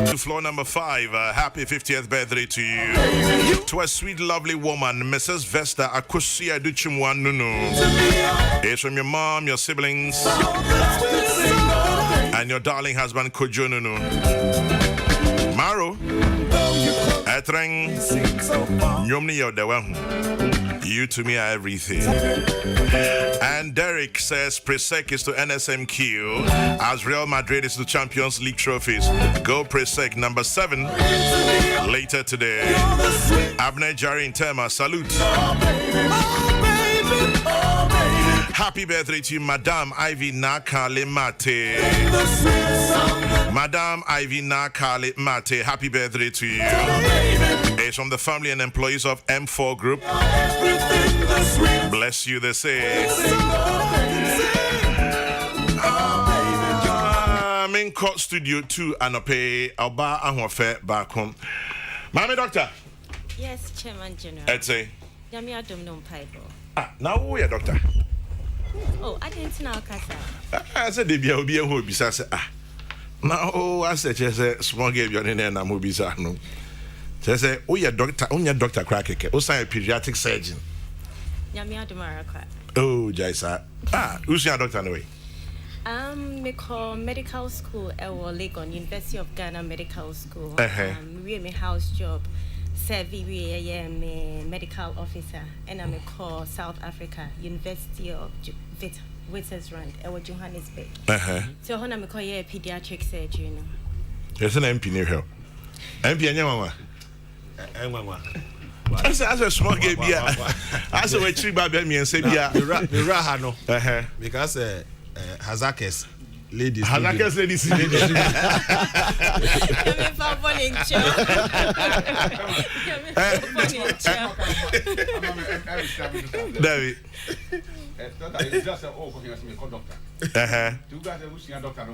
To floor number 5, happy 50th birthday to you. To a sweet, lovely woman, Mrs. Vesta Akusia Duchimwa Nunu. It's from your mom, your siblings, and your darling husband, Kojo Nunu. Maro, Etreng, Nyomni Yodewa. You to me are everything. And Derek says Presec is to NSMQ as Real Madrid is to Champions League trophies. Go Presec number 7 later today. Abner Jari in Tema, salute. Happy birthday to you, Madame Ivy Nakale Mate. Madame Ivy Nakale Mate, happy birthday to you. It's from the family and employees of M4 Group. Bless you, they say. I'm in court studio 2 and I pay Alba Ahwafe back home. Mommy doctor. Yes, Chairman General. I'd say. Yami Adom Piper. Now who are doctor? Oh, I didn't know Casa. I said, they be a who be said, now I said, just small game your name and I'm who be no. Just say, oh, your doctor, only a doctor cracker, also a pediatric surgeon. Yami Adomara. Oh, Jaisa. Who's your doctor anyway? Me call medical school at Legon, University of Ghana Medical School. We me house job. Serve me medical officer, and I'm a call South Africa University of Witwatersrand, Johannesburg. So when I'm a call pediatric surgeon. There's an MP near here. MP and your mama. I said, a small game here. I said, we treat baby me and say, yeah, Rahano. Because Hazakes. Ladies. Hazakes ladies. David. Just a doctor. Two guys who see a doctor.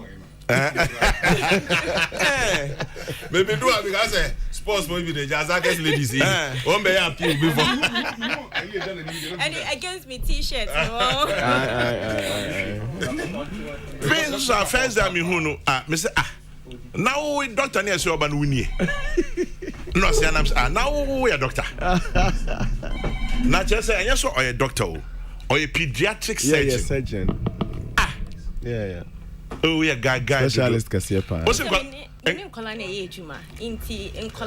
Maybe do it because sports maybe the Hazakes ladies. One be happy before. And against me t-shirts. Prince first time who know me say now we doctor near so ban wini no say now we a doctor na just say yes or a doctor or a pediatric surgeon. Yeah, surgeon. Yeah. Oh yeah, guy specialist kasi pa.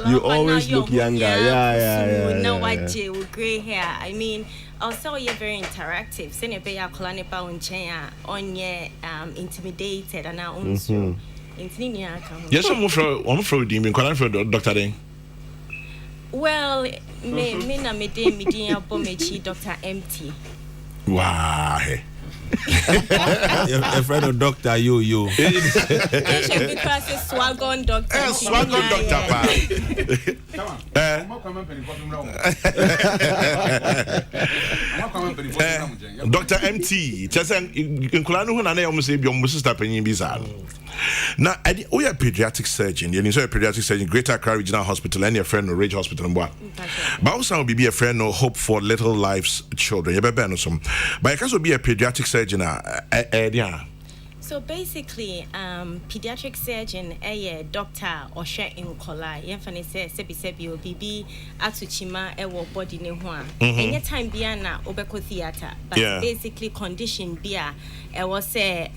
You always look younger. Yeah. Now what you gray hair. I mean, also you're very interactive. Send be ya kolane pa on your intimidated and now on so. Yes, I'm from Dr. Ding. Well, me na me de me din abomechi Dr. MT. Wow. A friend of Doctor You. Because it's Swagon Doctor. Swagon Doctor. Dr. MT. Just in Kulanu, and I almost say, your sister penny bizarre. Now, we are pediatric surgeon. You know, a pediatric surgeon, Greater Accra Regional Hospital, and your friend, no Ridge Hospital, and what. But also, be a friend, no hope for little lives children. You better know some. But I can be a pediatric surgeon. So basically, pediatric surgeon, a doctor or share in kola. Yefane say sebi obibi atuchima ewo body ne ho a. Anytime bia na obeko theater, but basically condition bia e was say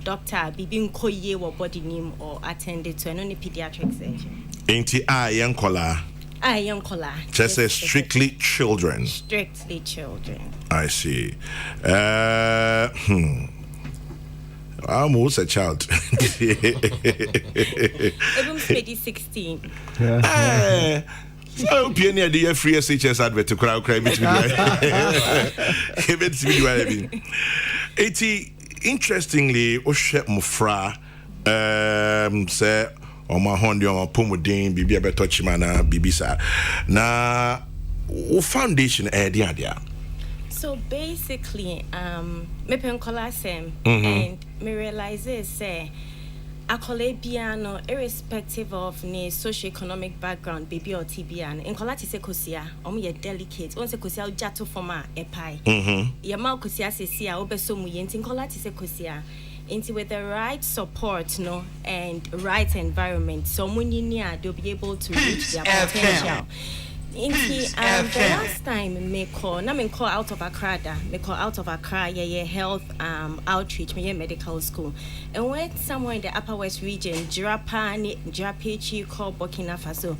doctor bibi nkoye wo body nim or attended to any pediatric surgeon. Ain't young kola. Young kola. Just say strictly children. Strictly children. I see. I'm also a child. Even 16. So, pioneer the free SHS advert to crowd cry between. Interestingly, Oshet Mufra say, on my hand, on Pomodin, Bibi Abetochimana, Bibisa. Now, foundation idea. So basically, me pen kola sem and me realize say akole piano irrespective of ne socio-economic background baby or TBN in kola ti se kosia ye delicate on se kosia jato forma epai ya ma kosia se sia obeso mu ye ntin kola ti se kosia with the right support, and right environment, so they'll be able to reach their potential. The last time me call out of Accra, health outreach, medical school, and went somewhere in the Upper West region, Jirapechi, called Burkina Faso.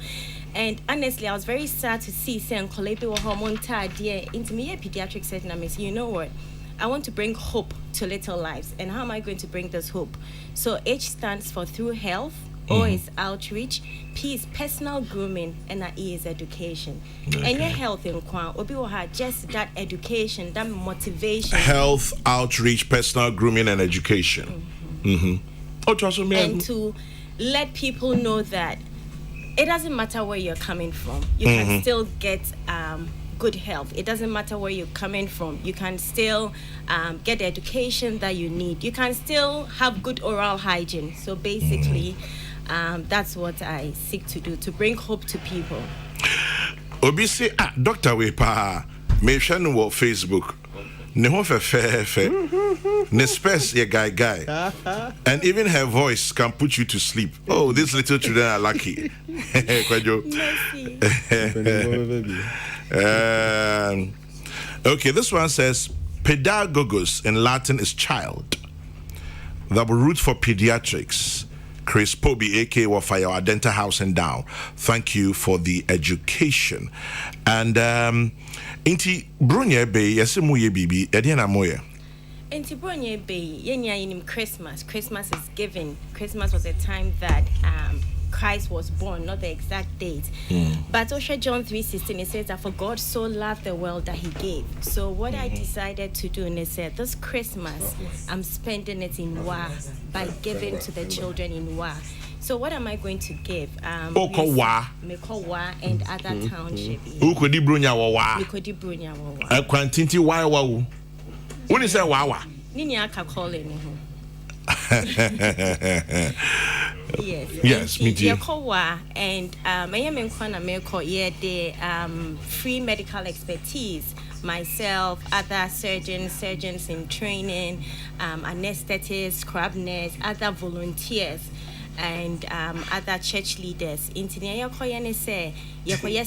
And honestly, I was very sad to see Sen Kolebi or hormone into me a pediatric setting. I mean, you know what? I want to bring hope to little lives. And how am I going to bring this hope? So H stands for through health, O is outreach, P is personal grooming, and E is education. Okay. And your health in Kwan, Obi will have just that education, that motivation. Health, outreach, personal grooming, and education. And to let people know that it doesn't matter where you're coming from, you can still get good health. It doesn't matter where you're coming from, you can still get the education that you need. You can still have good oral hygiene. So basically, that's what I seek to do, to bring hope to people. Obi say, Dr. Wepa, me share no Facebook. Ne ho fe ne space ye guy and even her voice can put you to sleep. Oh, these little children are lucky. Okay, this one says pedagogos in Latin is child. The root for pediatrics. Chris Poby, aka Wafaya, our dental house and down. Thank you for the education. And Inti Brunye Bay, yesimu ye bibi, ediana moye. Inti Brunye Bay, yenya in Christmas. Christmas is giving. Christmas was a time that Christ was born, not the exact date. But Osha John 3:16, it says that for God so loved the world that he gave. So what I decided to do, and I said, this Christmas, I'm spending it in Wa by giving to the children in Wa. So what am I going to give? Wa and other township. Ukodi Brunya Wawa. Ukodi Brunya Wawa. A quantity Wawa. When you say Wawa? Ninyaka calling. Yes, me too. And I am in the free medical expertise. Myself, other surgeons in training, anesthetists, scrub nurse, other volunteers, and other church leaders.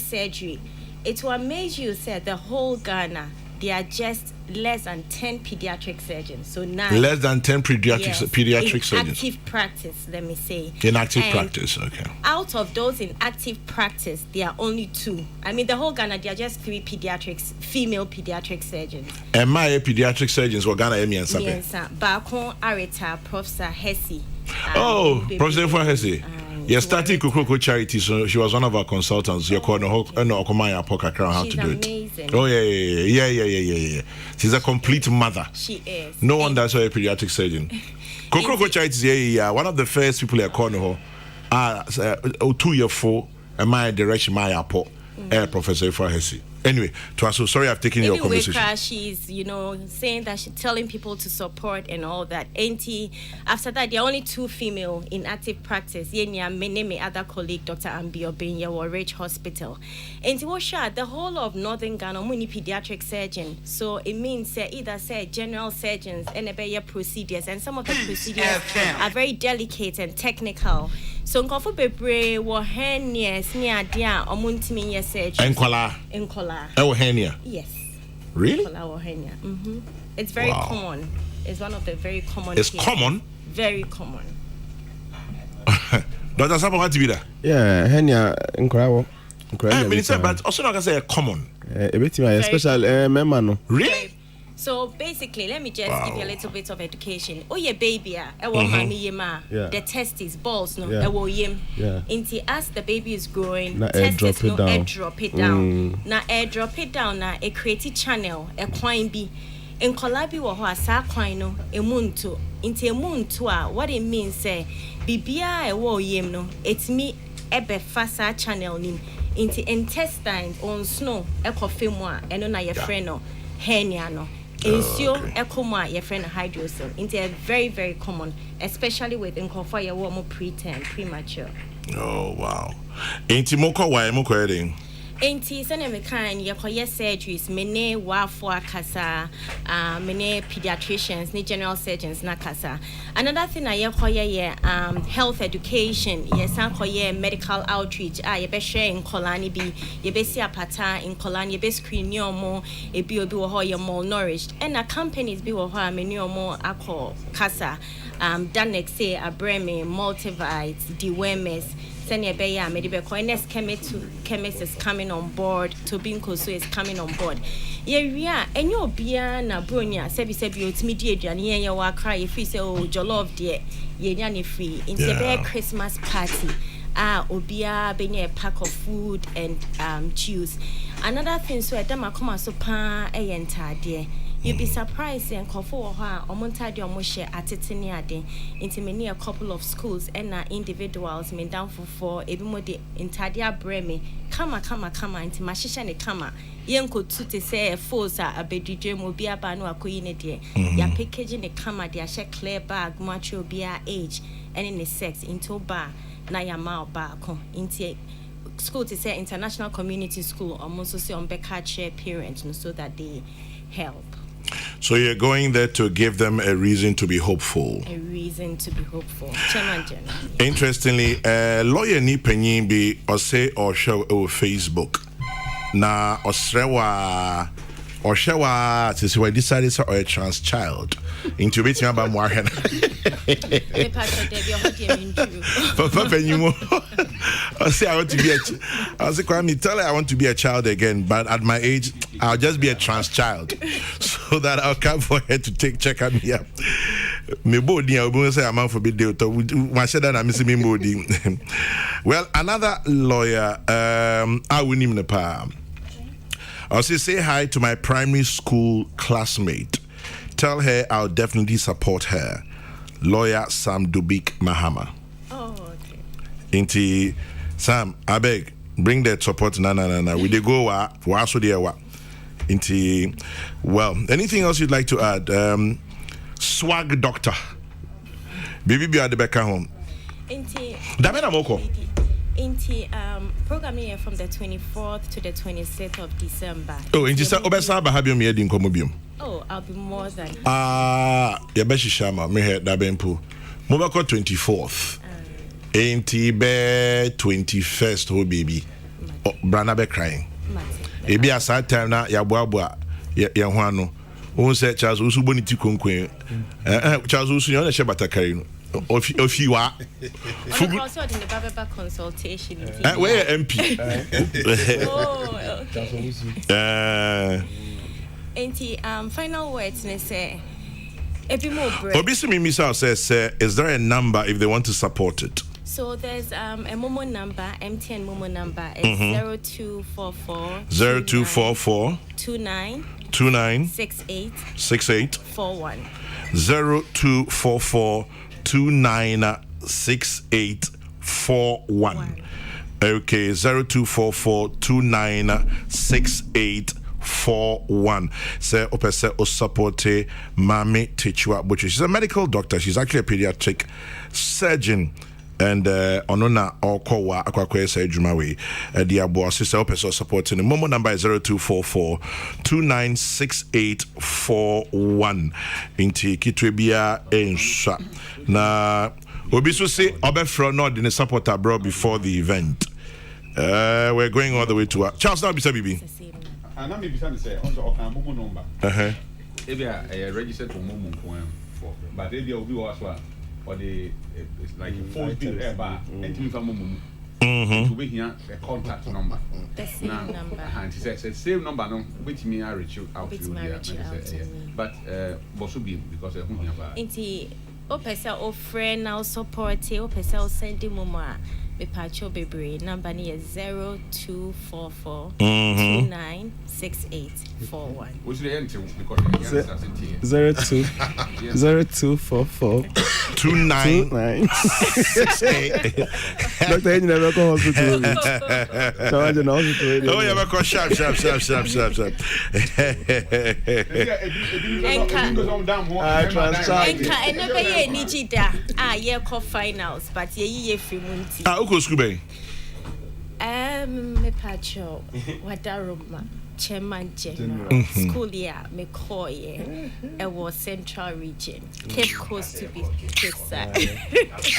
Surgery. It will amaze you, sir, the whole Ghana. There are just less than 10 pediatric surgeons. So now less than 10 pediatric surgeons. Active practice, let me say. In active practice, okay. Out of those in active practice, there are only 2. I mean, the whole Ghana, there are just 3 female pediatric surgeons. And my pediatric surgeons were Ghana Emi and Sape. Yes, Bakon Areta, Professor Hesse. Professor Hesse. Yes, starting Kokrokoo charity, so she was one of our consultants. You're called how to do it. Amazing. Oh yeah. She's a complete mother. She is. No one that's a pediatric surgeon. Kokrokoo charity, one of the first people I called her. 2 years for my direction, my airport, Professor Hesse. Anyway, sorry I've taken your conversation. She's, saying that she's telling people to support and all that. After that, there are only 2 female in active practice. My other colleague, Dr. Ambi Obinya, Rich Hospital. And the whole of Northern Ghana, many pediatric surgeons. So it means either general surgeons and procedures. And some of the procedures are very delicate and technical. So nkofo bebre wo hernia snia dia omuntimi ye surgery. Enkola. Hernia. Yes. Really? Enkola hernia. It's very common. It's one of the very common. It's common? Very common. Dr. Sapa, what to be there? Yeah, hernia enkola. But also not say common. Especially memano. Really? So basically, let me just give you a little bit of education. Oh, yeah, baby, the testes, balls, Inti as the baby is growing, testes, drop it down. Now, drop it down. Now, a creative channel, a coin be. In Kolabi wa sa coin emuntu. Inti emuntu what it means say, bibia yem no. It's me ebe fasa channel nim. Inti intestines on snow, coffee moi, and on your friend no hernia no. Ensure ekoma your friend hydrocele. It's very, very common, especially with incofa your more preterm, premature. Oh wow. Ain't moko why moko heading? Enti sene me kan yekoye surgeries mene wafo akasa mene pediatricians ni general surgeons na kasa. Another thing I yekoye health education yes ankoye medical outreach yebe share in kolani bi yebe si apata in kolani yebe screen omo ebi obi wo ho ye malnourished and companies bi wo ho ameni omo akọ kasa Danex say abreme multivites dewormers senior beya medibe coines chemist is coming on board Tobinko so is coming on board yeah enyo bia na bronya sebi otimi di aduane ye wa cry if you say oh jollof de ye nya ne free in the Christmas party obia benye a pack of food and juice. Another thing so edema come so pa entade you'll be surprised and call for her or montade or moshe atitini ade into many a couple of schools and individuals mean down for ebimode intadia breme kama into mashisha ne kama yenko to say force a bedije mo bia ba no akoyi ne de ya packaging ne kama de a clear bag macho bia age and in the sex into bar na ya ma ba ko into school to say international community school almost so say on beka chair parents so that they help. So you're going there to give them a reason to be hopeful. A reason to be hopeful. Chairman General. Interestingly, lawyer ni penyin bi or say or show over Facebook. Na osrewa or showa to see why decided to a trans child into beating about more hen. Papa I say I want to be I say Kwame tell her I want to be a child again, but at my age I'll just be a trans child so that I'll come for her to check on me up. Me body I will say I'm for be deal to my that I'm missing me body. Well, another lawyer I win him the palm. I'll say hi to my primary school classmate. Tell her I'll definitely support her. Lawyer Sam Dubik Mahama. Oh, okay. Inti Sam, I beg, bring that support. Na. We dey go wa so there wa. Inti, well, anything else you'd like to add? Swag doctor. Baby be at the back home. Inti. Damena moko. Inti programming here from the 24th to the 26th of December. Oh, inti sa obesa ba habium ye din komobium. Oh, I'll be more than. Ya be shishama me he da bempo. Mobako 24th. Inti be 21st ho baby. Oh, Brana be crying. Ebi asa time na ya boa ye ho ano. Won say Charles Usu boniti konkwen. Charles Usu yo na she batakari no. If you are also in the Bababa consultation. Where MP? Oh, okay. Final words, ne say. Obviously, Mimisa says, is there a number if they want to support it? So there's a Momo number, MTN Momo number. It's 0244 0244 29 68 41 0244 296841. Okay, 0244 296841. Say opese o supporte Mami Tichua Butcher. She's a medical doctor. She's actually a pediatric surgeon. And onona okowa akwakwe say jumawe the abo sister opese supporting. Momo number is 0244 296841. Inti kitwebia ensha. Na obi so say obefro no the supporter bro before the event. We're going all the way to Charles now bisa bibi. And I'm be say also okan momo number. Ebia registered for momo for but ebia obi was or the it's like a phone bill bar and to momo. To be here a contact number. The same number. And he says same number no which me I reach you out to you. But bosu be because who here ba. Inti o pesa o friend now support o pesa o send momo a me pacho bebre number ni is 0244 296841. What's the end because 0244 2968. Doctor, you never go hospital. So I don't know. Oh, yeah, but sharp. Enka enebe ye nijida ye ko finals but ye free munti. Uko school bay. Me pacho wadaroma chairman general school year me koye it was central region Cape Coast to be precise.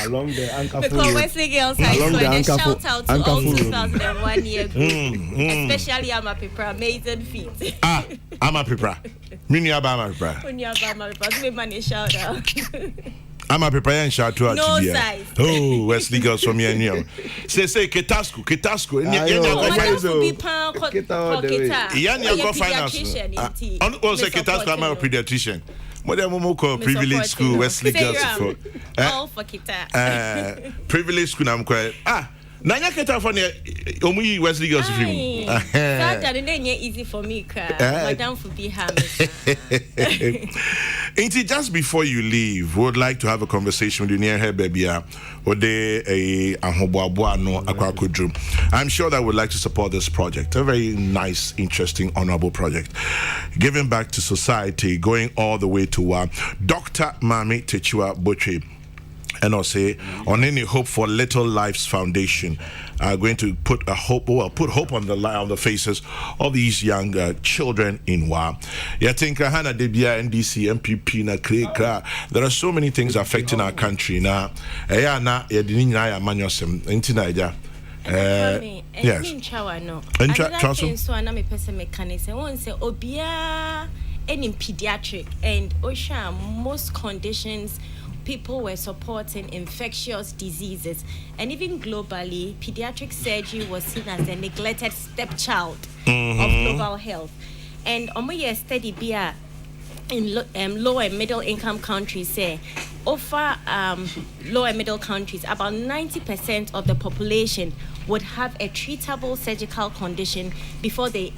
Along the Ankafu Because Wesley Girls High School, and shout out to all 2001 year group, especially Amapipra, amazing feat. Amapipra. Mini Abamapipra. When you're Amapipra, give me a shout out. I'm a prepare and shout out No to you. size. Oh, Wesley Girls from here and you. Say Ketasku. Yanya go finance. Oh, say Ketasku, I'm a pediatrician. Modern Momoko privilege school, Wesley Girls for all for Kita. Privilege school, I'm quite Nanya Keta for Omu Wesley Girls free. That ain't easy for me, Madam for be harmless. Just before you leave, we would like to have a conversation with you near her baby. I'm sure that would like to support this project. A very nice, interesting, honorable project. Giving back to society, going all the way to Dr. Mami Techua Botche. And I'll say on any Hope for Little Lives Foundation are going to put hope on the faces of these young children in Wa. Yeah, think Hana Debia, NDC, MPP, na Kreka. There are so many things affecting our country now. Yes. In pediatric and Osha, most conditions people were supporting infectious diseases, and even globally, pediatric surgery was seen as a neglected stepchild of global health. And Omoye study beer in low and middle income countries say over low and middle countries, about 90% of the population would have a treatable surgical condition before they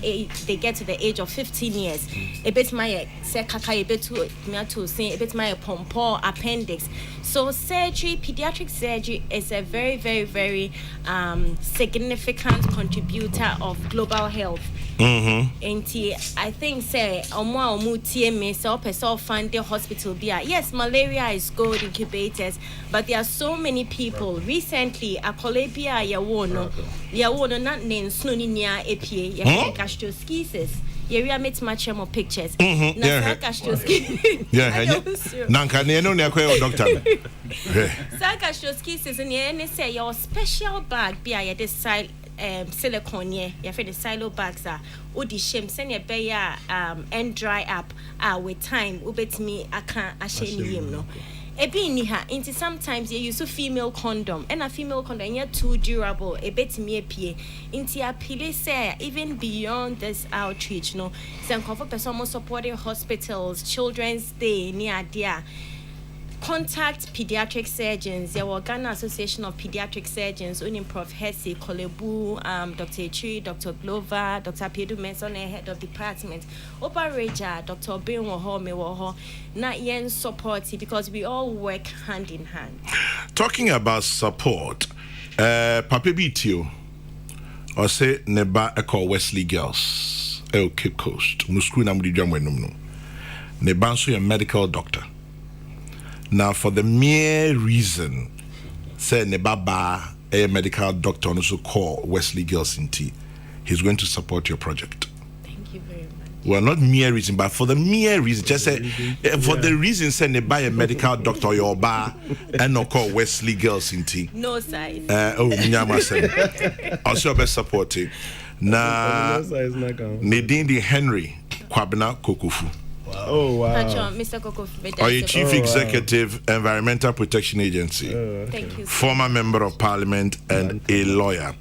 get to the age of 15 years. A bit my pompo appendix. So surgery, pediatric surgery is a very, very, very significant contributor of global health. And I think say fund the hospital yes, malaria is good, incubators, but there are so many people. Recently a colebia not named Snuninia APA gastroschisis. We are met much more pictures. Gastroschisis. Gastroschisis and you say your special bag be this side silicone you for the silo bags are odi shame send your bear and dry up with time ubet me I can't no into sometimes you use a female condom and a female condom you're too durable a bit me appear into a pile say even beyond this outreach no some comfort some supporting hospitals children's day near dear. Contact pediatric surgeons. There were Ghana Association of Pediatric Surgeons, Unim Prof. Hesse, Kolebu, Dr. Etri, Dr. Glover, Dr. Pedro Mason, head of department. Opa Reja, Dr. Ben Woho, Mewoho, not yen support because we all work hand in hand. Talking about support, Papa Bitio, or say Neba Echo Wesley Girls, Cape Coast, Musku Namdi Jamwenum, Nebanso, a medical doctor. Now, for the mere reason, say Nebaba, a medical doctor, also call Wesley Girls in Tea, he's going to support your project. Thank you very much. Well, not mere reason, but for the mere reason, just say for the reason, say Nebaba, a medical doctor, your bar, and not call Wesley Girls in Tea. No size. Also, best supporting. Now, Nadine Henry, Kwabena Kokrokoo. Oh wow! Mr. Kokrokoo, are you Chief Executive, Environmental Protection Agency? Thank you. Former Member of Parliament and a lawyer.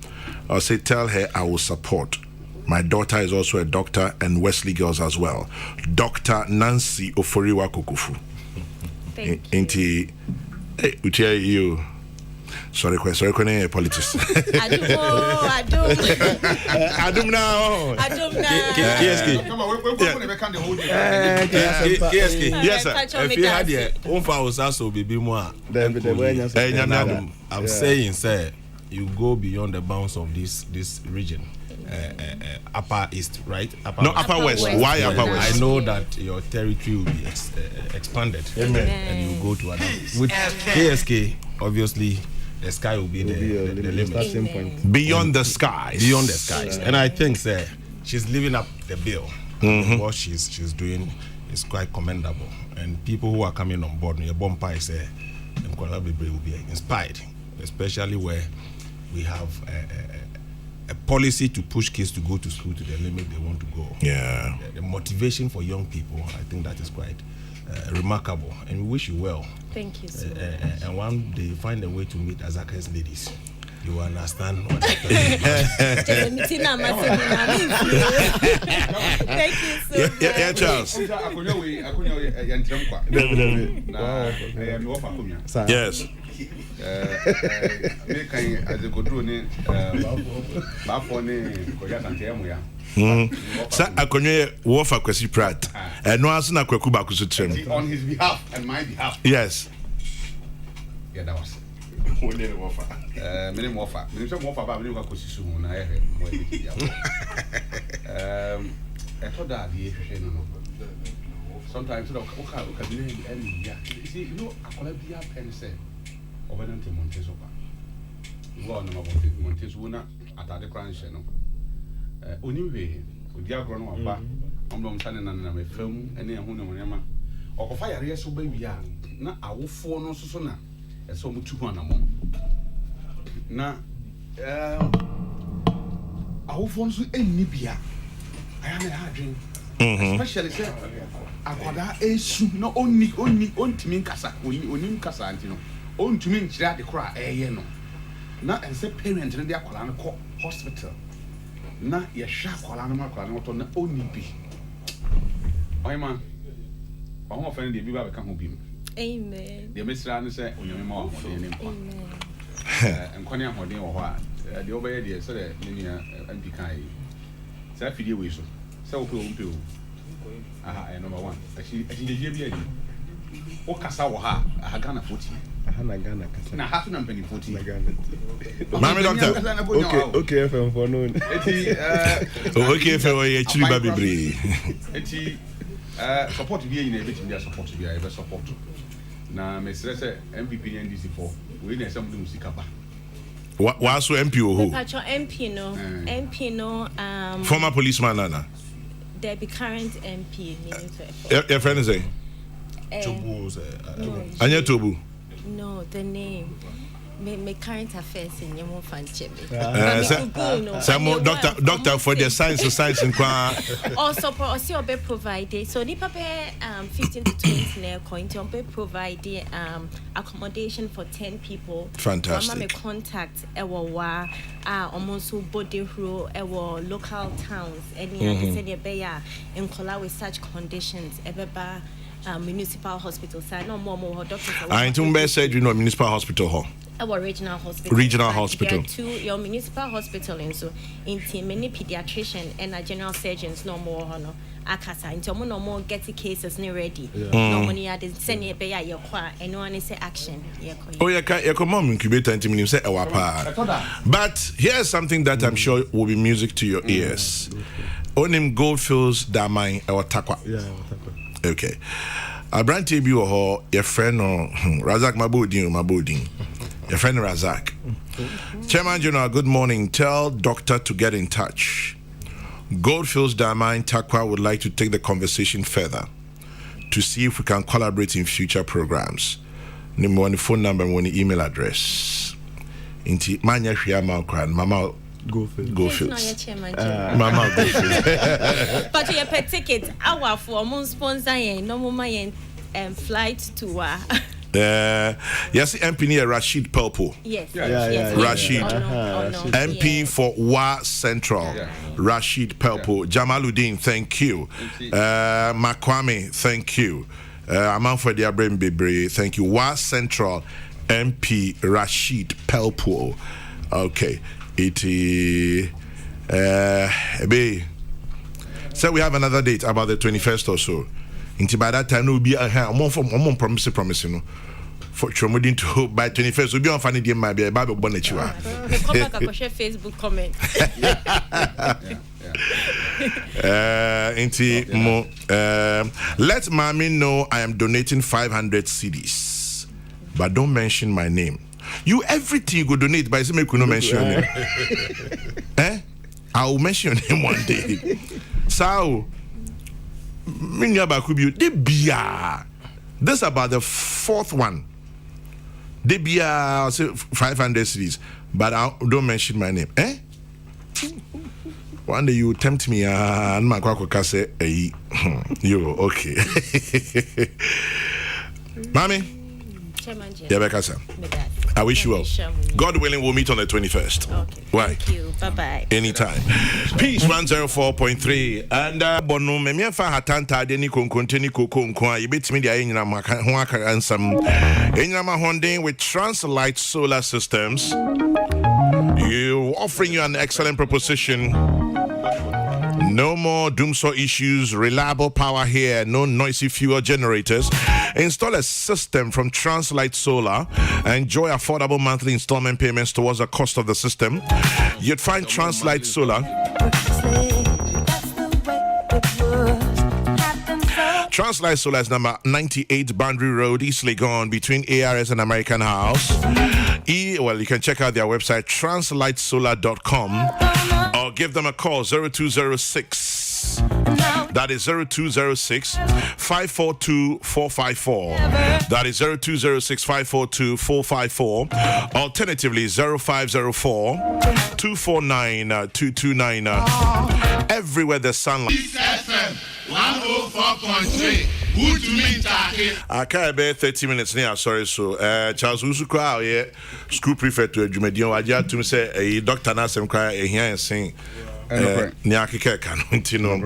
I'll say, tell her I will support. My daughter is also a doctor and Wesley Girls as well. Dr. Nancy Oforiwa Kokrokoo. Thank you. Hey, you. Sorry, politics. Adum now. KSK. Come on, we're going to can the whole day. KSK. Yes, sir. If you had the Umfa was also be more. I'm saying, sir, you go beyond the bounds of this region. Upper East, right? Upper West. Why Upper West? I know that your territory will be expanded. Amen. And you go to another. With KSK, obviously, the sky will be the limit. Starting point. Beyond the skies. Beyond the skies. And I think she's living up the bill. What she's doing is quite commendable. And people who are coming on board, your bumper is will be inspired, especially where we have a policy to push kids to go to school to the limit they want to go. Yeah. The motivation for young people, I think that is quite remarkable. And we wish you well. Thank you so much. And one day find a way to meet Azaka's ladies. You will understand what Thank you so much. Yeah, Charles. Yes. Sa akonye wo fa kwesi prat. No aso na kwaku ba kuso trem. On his behalf and my behalf. Yes. Yeah, that was. Mene mofa ba mene kwa kosisu na ehe mo e ya. To that the hwehwe no. Sometimes so oka bi any ya. See, you know, akola bia pen say obenante monteso ba. Wo na monteso na atade crunch no. Oniwe odi agro no aba. Omdom sane na me fam ene ehu ne monema. Okofa yare so ba wi a na awofo no so na so mutu ho anamo na awofo nso enni bia aya na ha dwen especially say akwada esu na ontimi nkasa oni nkasa anti no ontimi nkyire ade kora eye no na ense parent no de akwada no kɔ hospital na ye hwa akwada no akwada no to na onni bi oyma ɔho fɛn de bi ba bɛka ho bi mu. Amen. The Mr. say, "Onyame ma wo de ne mpa." Nkwane ahode wo ho a de obeye de so de nenia ampi kai. Sa fidie we so. Sa wo pe o. Aha, number 1. Actually je bi ani. O kasa wo ha, aha Ghana 40. Aha na Ghana kasa. Na ha so na mpani 40. Na Ghana. Mami doctor. Okay, FM for no. Okay, FM we chiri ba bebre. Eti support bi yin na ebeti bi support bi ebe support. Na me say MVP and DC4 we na some musika ba. Wa so MP o ho. Pacho MP no Former policeman nana. There be current MP Your friend is a Tobu Anya Tobu. No, the name. Me current affairs in Yemo Fanchebe. Some doctor for the science in kwa. Also, also be provided. So nipa be 15 to 20 na coin to be provided accommodation for 10 people. Fantastic. Mama me contact ewa almost body hro ewa local towns any say be ya in collar with such conditions ebeba municipal hospital side no more doctors. I intumbe said you know municipal hospital ho. Our regional hospital. Regional hospital. Your municipal hospital and so in many pediatrician and general surgeons no more no akasa into no more getting cases ne ready. No money had send ye be ya kwa and no one say action. Oh yeah, come on incubator 20 minutes say awapa. But here's something that I'm sure will be music to your ears. Onim Goldfields Damai or Takwa. Yeah, okay. Abranti bi wo ho your friend no Razak Mabodin. Your friend Razak. Chairman General, good morning. Tell doctor to get in touch. Goldfields Damai Takwa would like to take the conversation further to see if we can collaborate in future programs. Name one phone number and one email address. Inti manya hwia ma kran mama Goldfields. Mama Goldfields. But you pay ticket our for mon sponsor yen no mo yen flight to yes, MP near Rashid Pelpo. Yes. Rashid. MP for Wa Central. Rashid Pelpo. Jamaluddin, thank you. Makwame, thank you. Amanfo Diabrem Bebre, thank you. Wa Central MP Rashid Pelpo. Okay. It so we have another date about the 21st or so. Until by that time, we'll be I'm promising for Chomodin to by 21st. We'll be on funny game, my baby, Bible Bonachua. Come back and share Facebook comment. Let mommy know I am donating 500 CDs, but don't mention my name. You everything you go donate, but say me no mention him. I will mention him one day. So, this is about the fourth one. They be 500 cities, but I don't mention my name. One day you tempt me and my kwako say, "Hey, you okay?" Mommy. I wish you well. God willing, we'll meet on the 21st. Okay. Why? Thank you. Bye-bye. Anytime. Peace 104.3. And Bono, me fa hatanta de ni konkonteni koko nko a yebetimi dia enyina maka ho aka ansam. Enyina ma honden with Translight Solar Systems. You offering you an excellent proposition. No more doomsaw issues, reliable power here, no noisy fuel generators. Install a system from Translight Solar. Enjoy affordable monthly installment payments towards the cost of the system. You'd find Translight Solar. Translight Solar is number 98 Boundary Road, East Legon, between ARS and American House. Well, you can check out their website, translightsolar.com, or give them a call, 0206. That is 0206 542 454. That is 0206 542 454. Alternatively, 0504 249 229. Everywhere there's sunlight. FM 104.3. Good to meet you. I can't bear 30 minutes now. Sorry, so Charles Usuka, school prefect to Jumedian, I just to say a doctor Nassim cry here and sing. Niakika Canutino.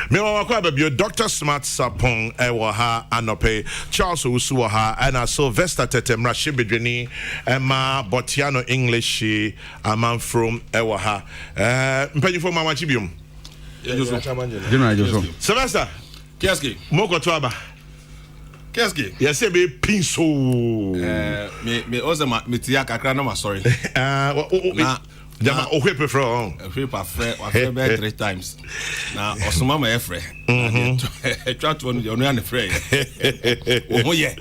Meanwhile, your Dr. Smart Sapong Ewaha Anope, Charles Usuaha, and Sylvester Tetemra Shibidrini, Emma Botiano English, a man from Ewaha. Mpany for Mama Chibium. Sylvester, Keski, Moko Twaba. Keski, yes, be pinso. Me Ozama, Mitiaka Kranoma, sorry. Jama okwepe from paper friend 3 times now osuma my friend chat one you know friend oh yeah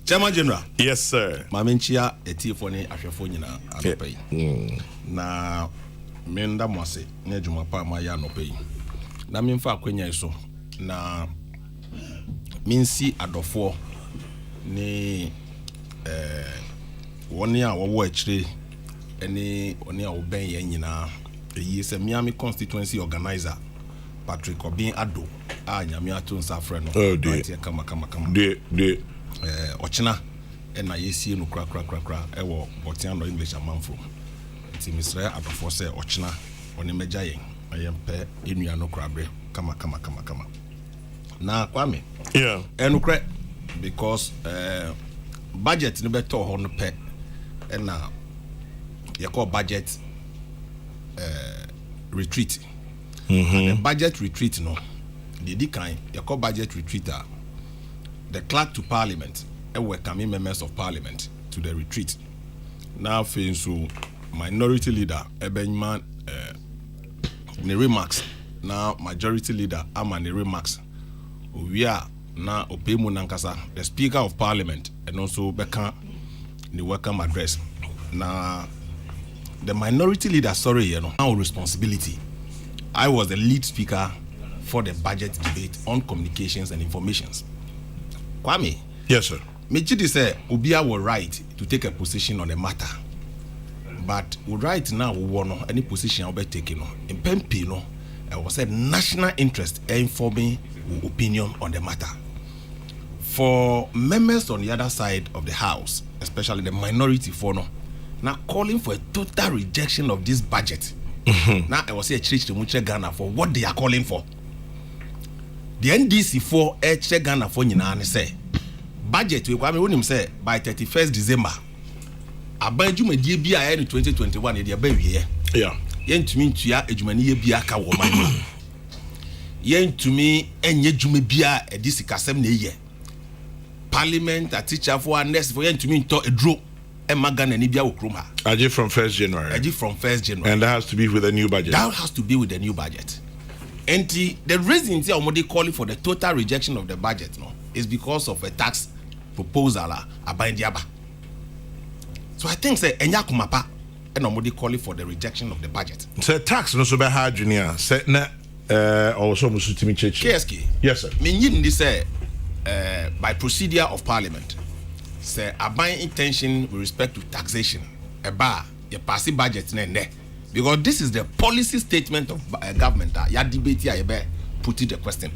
Chairman General. Yes sir. Mamenchia etifo ni ahwefo nyina anopai na menda mose na adwuma pa ma ya anopai na memfa akwanya iso na minsi adofo ni woni a wo akire any oni a oben ye nyina eyi se Miami constituency organizer Patrick Obin Ado a nyame ato nsa frɛ no kama de ochina na yesie no kra ewo Botiano English amanfo nti misra adofo se ochina oni meja yen ayempe enua no kra bre kama na kwame yeah enukre because budget no beto ho no pe na you call budget retreat. The budget retreat no. The kind you call budget retreat. The clerk to parliament welcoming members of parliament to the retreat. Now so minority leader Ebenman ne remarks. Now majority leader Ama ne remarks. We are now Opemu Nankasa, the speaker of parliament, and also Beka the welcome address. Now the minority leader, now responsibility. I was the lead speaker for the budget debate on communications and informations. Kwame. Yes, sir. Mechidi said Obia was right to take a position on the matter. But right now, we want any position I'll be taking. In Pempino, I was a national interest informing opinion on the matter. For members on the other side of the house, especially the minority for now calling for a total rejection of this budget. Now I was a church to Muche Ghana for what they are calling for. The NDC for Eche Ghana for Nyina say budget we kwame him say by 31st December. Abanju medie bia in 2021 e dia ba wie. Yeah. Yentumi ntua adwumani ye bia ka wo man. Yentumi enye dwuma bia edi sikasem na ye. Parliament a teacher for next for yentumi nto edro. Aji from 1st January. Aji from 1st January. And that has to be with a new budget. That has to be with the new budget. And the reason they calling for the total rejection of the budget is because of a tax proposal. So I think say enya kumapa and nobody calling for the rejection of the budget. Say tax no so be hard junior. Say na also musutimi church. KSK. Yes sir. Me yin this by procedure of parliament. Say aban intention with respect to taxation. Eba your passing budget ne. Because this is the policy statement of government. Ya debate ya be put it the question.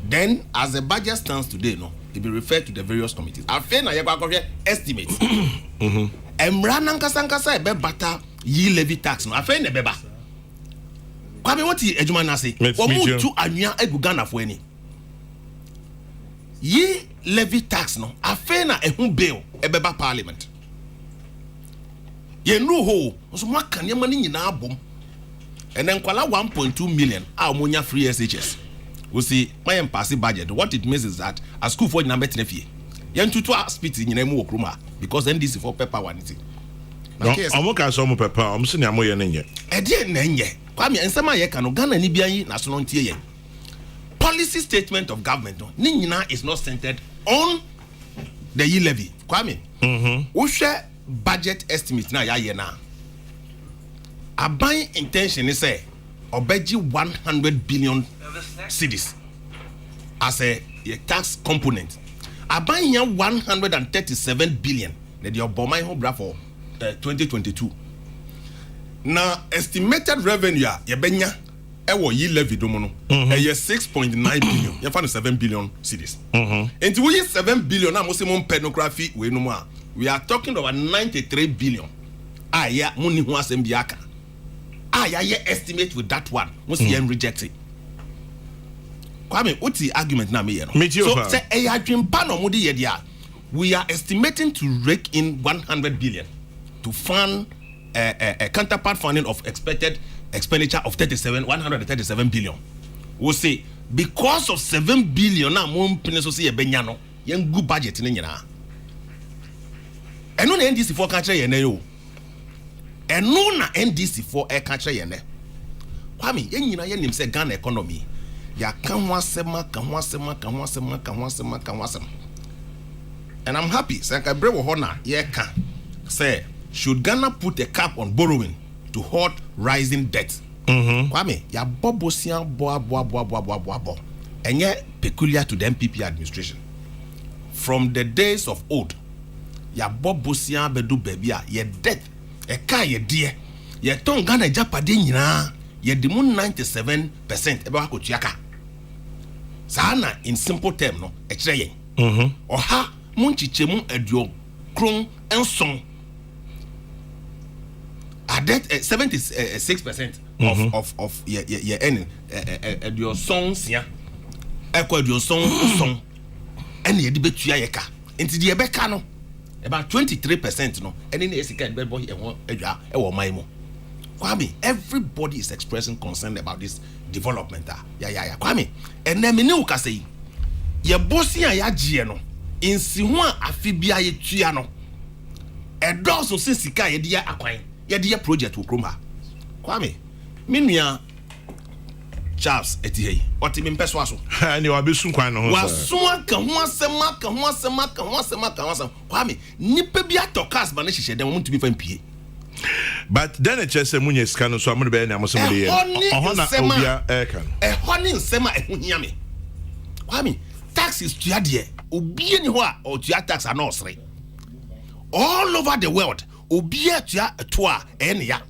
Then as the budget stands today no, it be referred to the various committees. Afen na ye kwa estimate. Emra nankasa ebe bata yi levy tax no. Afen ne beba. Kwa me woti ejuma na se. Omu tu anua egu Ghana fo ani. Yi levy tax no. Afen na ehun bill ebeba parliament. Ye no ho so maka ne mani nyina abom. And kwala 1.2 million a omonya free SHS. We see my pass budget. What it means is that a school for number 10 fee. Yen tutu spit nyina mu okroma because NDC for paper one thing. No, amoka so mo paper, am se ne amoye ne nye. E de na nye. Kwa me ensema ye ka no Ghana ni bia yi na so no ntie ye. Policy statement of government no ni nyina is not centered on the ye levy. Kwa me. Wo hwe budget estimate na ya ye na. Aban intention is say obeji 100 billion cedis as a tax component. Aban ya 137 billion na the obomai ho bra for 2022. Now estimated revenue ya benya ewo yi levy domo no e 6.9 billion. Ya fa 7 billion cedis. Enti we 7 billion na mo se mo pornography we no mo a we are talking about 93 billion. Ya muni ho asem bi aka. Ya estimate with that one. Must be reject it. Kwame, what's the argument now? So say we are estimating to rake in 100 billion to fund a counterpart funding of expected expenditure of 137 billion. We say because of 7 billion now mo piniso say benyano yen good budget ni nyina. Eno na NDC for country yen yo. Eno na NDC for a country yen. Kwame, yen nyina yen nim say Ghana economy ya kan ho asema. And I'm happy say ka bre wo ho na ye ka say should Ghana put a cap on borrowing to halt rising debt. Kwame, ya bobosia bo. Enye peculiar to the MPP administration. From the days of old, ya bobosia bedu bebia ye debt e ka ye die ye ton Ghana japade nyina ye di mu 97% ebe akotuaka. Sana in simple term no e kire yen. Oha mu nchichemu aduo kron enson. A debt 76% of ye earning aduo son sia. Ekwa aduo son ene ye di betua ye ka. Enti de beka no about 23% no any esika be boy edwa e wo man mu. Kwame, everybody is expressing concern about this development. Yeah. Kwame, and then me ka say ye bosi a ya gie no insi ho a afibia ye tua no e doso sisika ye dia akwan ye dia project wo krom ha. Kwame, me nua Charles etihei oti me mpeso aso ani wa besu kwan no ho wa so aka ho asema Kwame, nipa bi atokas ba na hihye dem mo ntumi fa mpie. But then it just a munye scan so amune be na amosom de ohona obia ekan honi nsema ehuhia me. Kwame, taxes tua de obie ni ho a o tua tax ana osre all over the world obie tua to a enia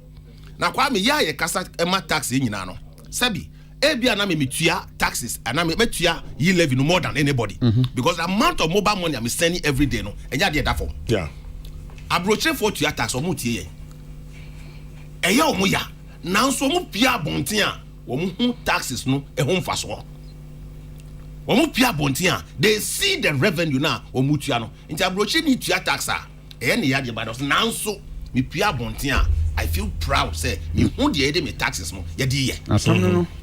na. Kwame, ya ye kasa ema tax nyina no sabi ebia na me tua taxes and me tua ye levy no more than anybody because the amount of mobile money I'm sending every day no enya de that for abroche for tua tax o mu tie eya omu ya nanso omu pia bonten a omu hu taxes no ehun mfaso omu pia bonten a they see the revenue na omu tua no nti abrochi ni tua tax a eya ne ya de ba nanso me pia bonten a I feel proud say me hu de ede me taxes no ye de ye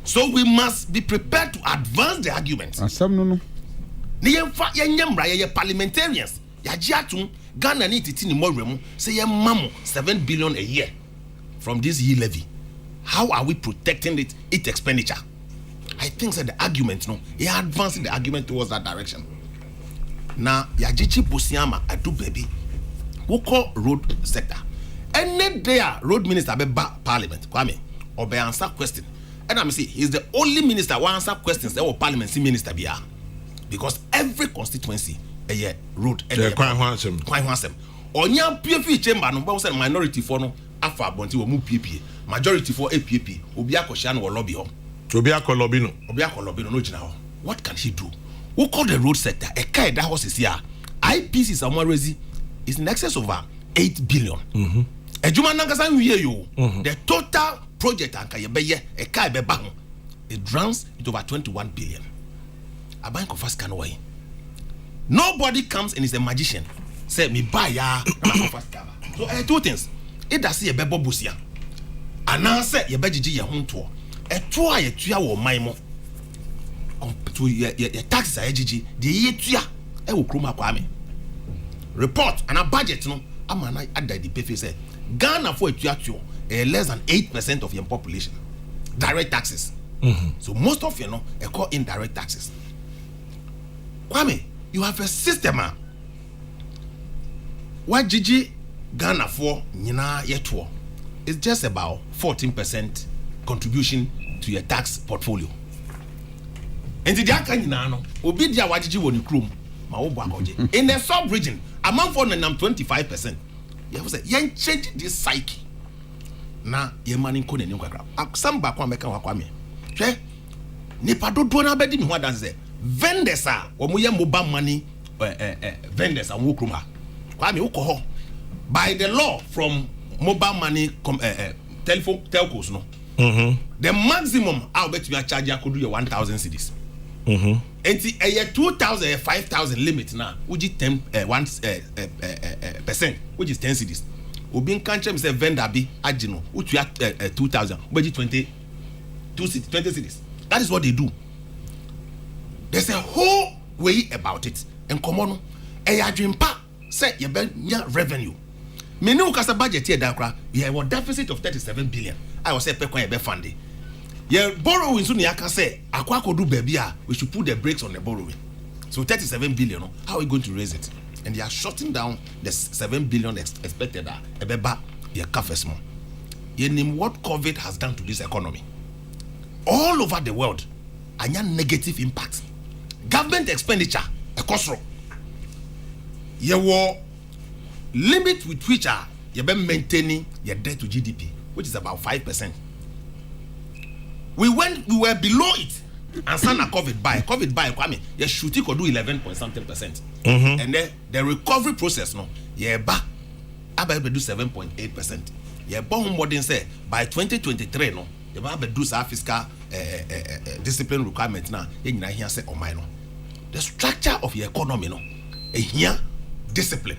so we must be prepared to advance the argument no ne yemfa yenyamra ye parliamentarians ya giatum Ghana ni titi ni moremu say ye mamu 7 billion a year from this ye levy. How are we protecting its expenditure? I think that the argument, no, you are advancing the argument towards that direction. Now, ya jichi bosiama adu baby. we call road sector. Any day road minister be back parliament, Kwame, or be answer question. And I'm saying he's the only minister who answer questions that will parliament see minister be because every constituency a road quite handsome. Onya PFP chamber no be say minority for no afa abonti wo mu PPA majority for APP obi akosha no lobby ho obi akolobi no no gina ho. What can he do? Who call the road sector a kai that house is here IPC Samwarezi is in excess of 8 billion. Ejuma nankasa nwie yo. The total project anka ye beye e kai be ba ho it runs into over 21 billion. A bank of us can way. Nobody comes and is a magician. Say me buy ya so two things. It does see a bebo busia. And now say ye bejiji ye ho to. E to a ye tua wo man mo. To ye taxes a jiji de ye tua e wo kroma Kwame. Report and a budget no amana adda the pay say Ghana for tua less than 8% of your population. Direct taxes. So most of you know e call indirect taxes. Kwame, you have a system. What Gigi Ghana for Nina Yetuo is just about 14% contribution to your tax portfolio. And the Diakanina no obi dia wajiji woni krum ma wo boakoje. In the sub region, among for 25%. You have say yen change this psyche. Na ye mani ko ne nkakra. Samba kwa meka wa Kwame. Hwe nipa dodo na bedi mi ho adanse. Vendors are omuye mobile money vendors and wokrum ha. Kwame ukoho by the law from mobile money telephone telcos no. The maximum I'll bet you charge you could do your 1,000 cedis. And a year 2,000 5,000 limit now which is 10 percent which is 10 cedis. Obin can't say vendor be agino which you 2,000 but 20 cedis. That is what they do. There's a whole way about it. And come on, a dream pa say you be revenue. Me no kasa budget here dakra. We have a deficit of 37 billion. I was say pekwan e be funding. Yeah, borrowing so niaka say akwa kodu baby we should put the brakes on the borrowing. So 37 billion, how are we going to raise it? And they are shutting down the 7 billion expected ebeba ye kafesmo. You name what COVID has done to this economy. All over the world, anya negative impact. Government expenditure, a cost. You will limit with which you be maintaining your debt to GDP, which is about 5%. We were below it, and sana COVID by Kwame, your shooting could do 11.something%. And then the recovery process, no, yeah, back about do 7.8%. Yeah, born modern say by 2023, no, you have do some fiscal discipline requirement now. You here say oh my no. The structure of your economy no here discipline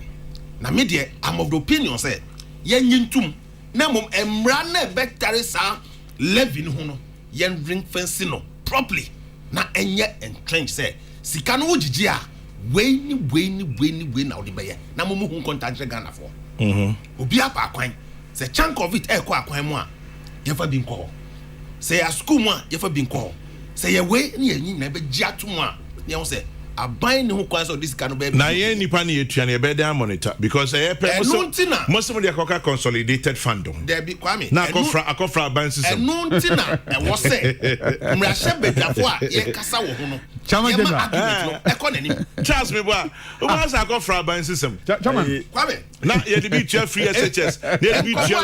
na media I'm of the opinion say yen yintum na mom emra na better sa levy no no yen ring fence no properly na enye entrench say sika no ojiji a we ni na odi beye na mom hu contact Ghana for obi apa kwan say chunk of it e kwa kwan mu a ye fa bi nko say a school mu a ye fa bi nko say ye we ni yin na be giatu mu a you say a buying who quite this kind of baby. Na ye nipa ni etuan ye better monitor because most of the Koka consolidated fund. There be Kwame. Na akofra ban system. No tina e was say. Mra shebe dafo ye kasa wo ho no. Chama general. E ko nanim. Charles me boa. O was akofra ban system. Chama. Kwame. Na ye dey be chair free SHS. Ye dey be chair.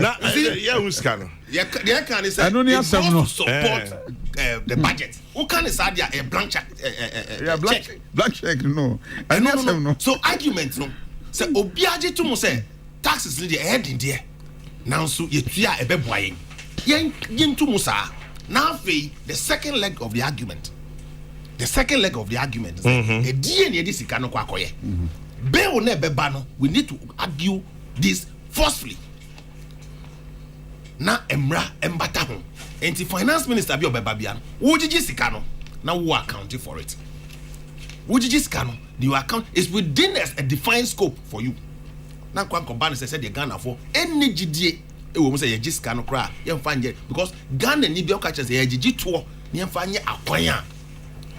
Na ye huska no. Ye can say support the budget. Who can say a blank check? Black check no. No. So argument no. Say obiaje to mo say taxes in the head in there. Now so ye tua e be boyen. Yen to mo sa. Now the second leg of the argument. The second leg of the argument is a DNA this sika no kwa koye. Be o na be ba no, we need to argue this forcefully. Na emra embata ho. Enti finance minister bi obeba bia no wo gigi sika no na wo account for it. Wo gigi sika no the account is within a defined scope for you. Na kwa ban say the Ghana for any gidie e wo mu say ye gigi sika no kra ye mfa nje because Ghana ni bi o ka che say ye gigi to ye mfa nye akwan a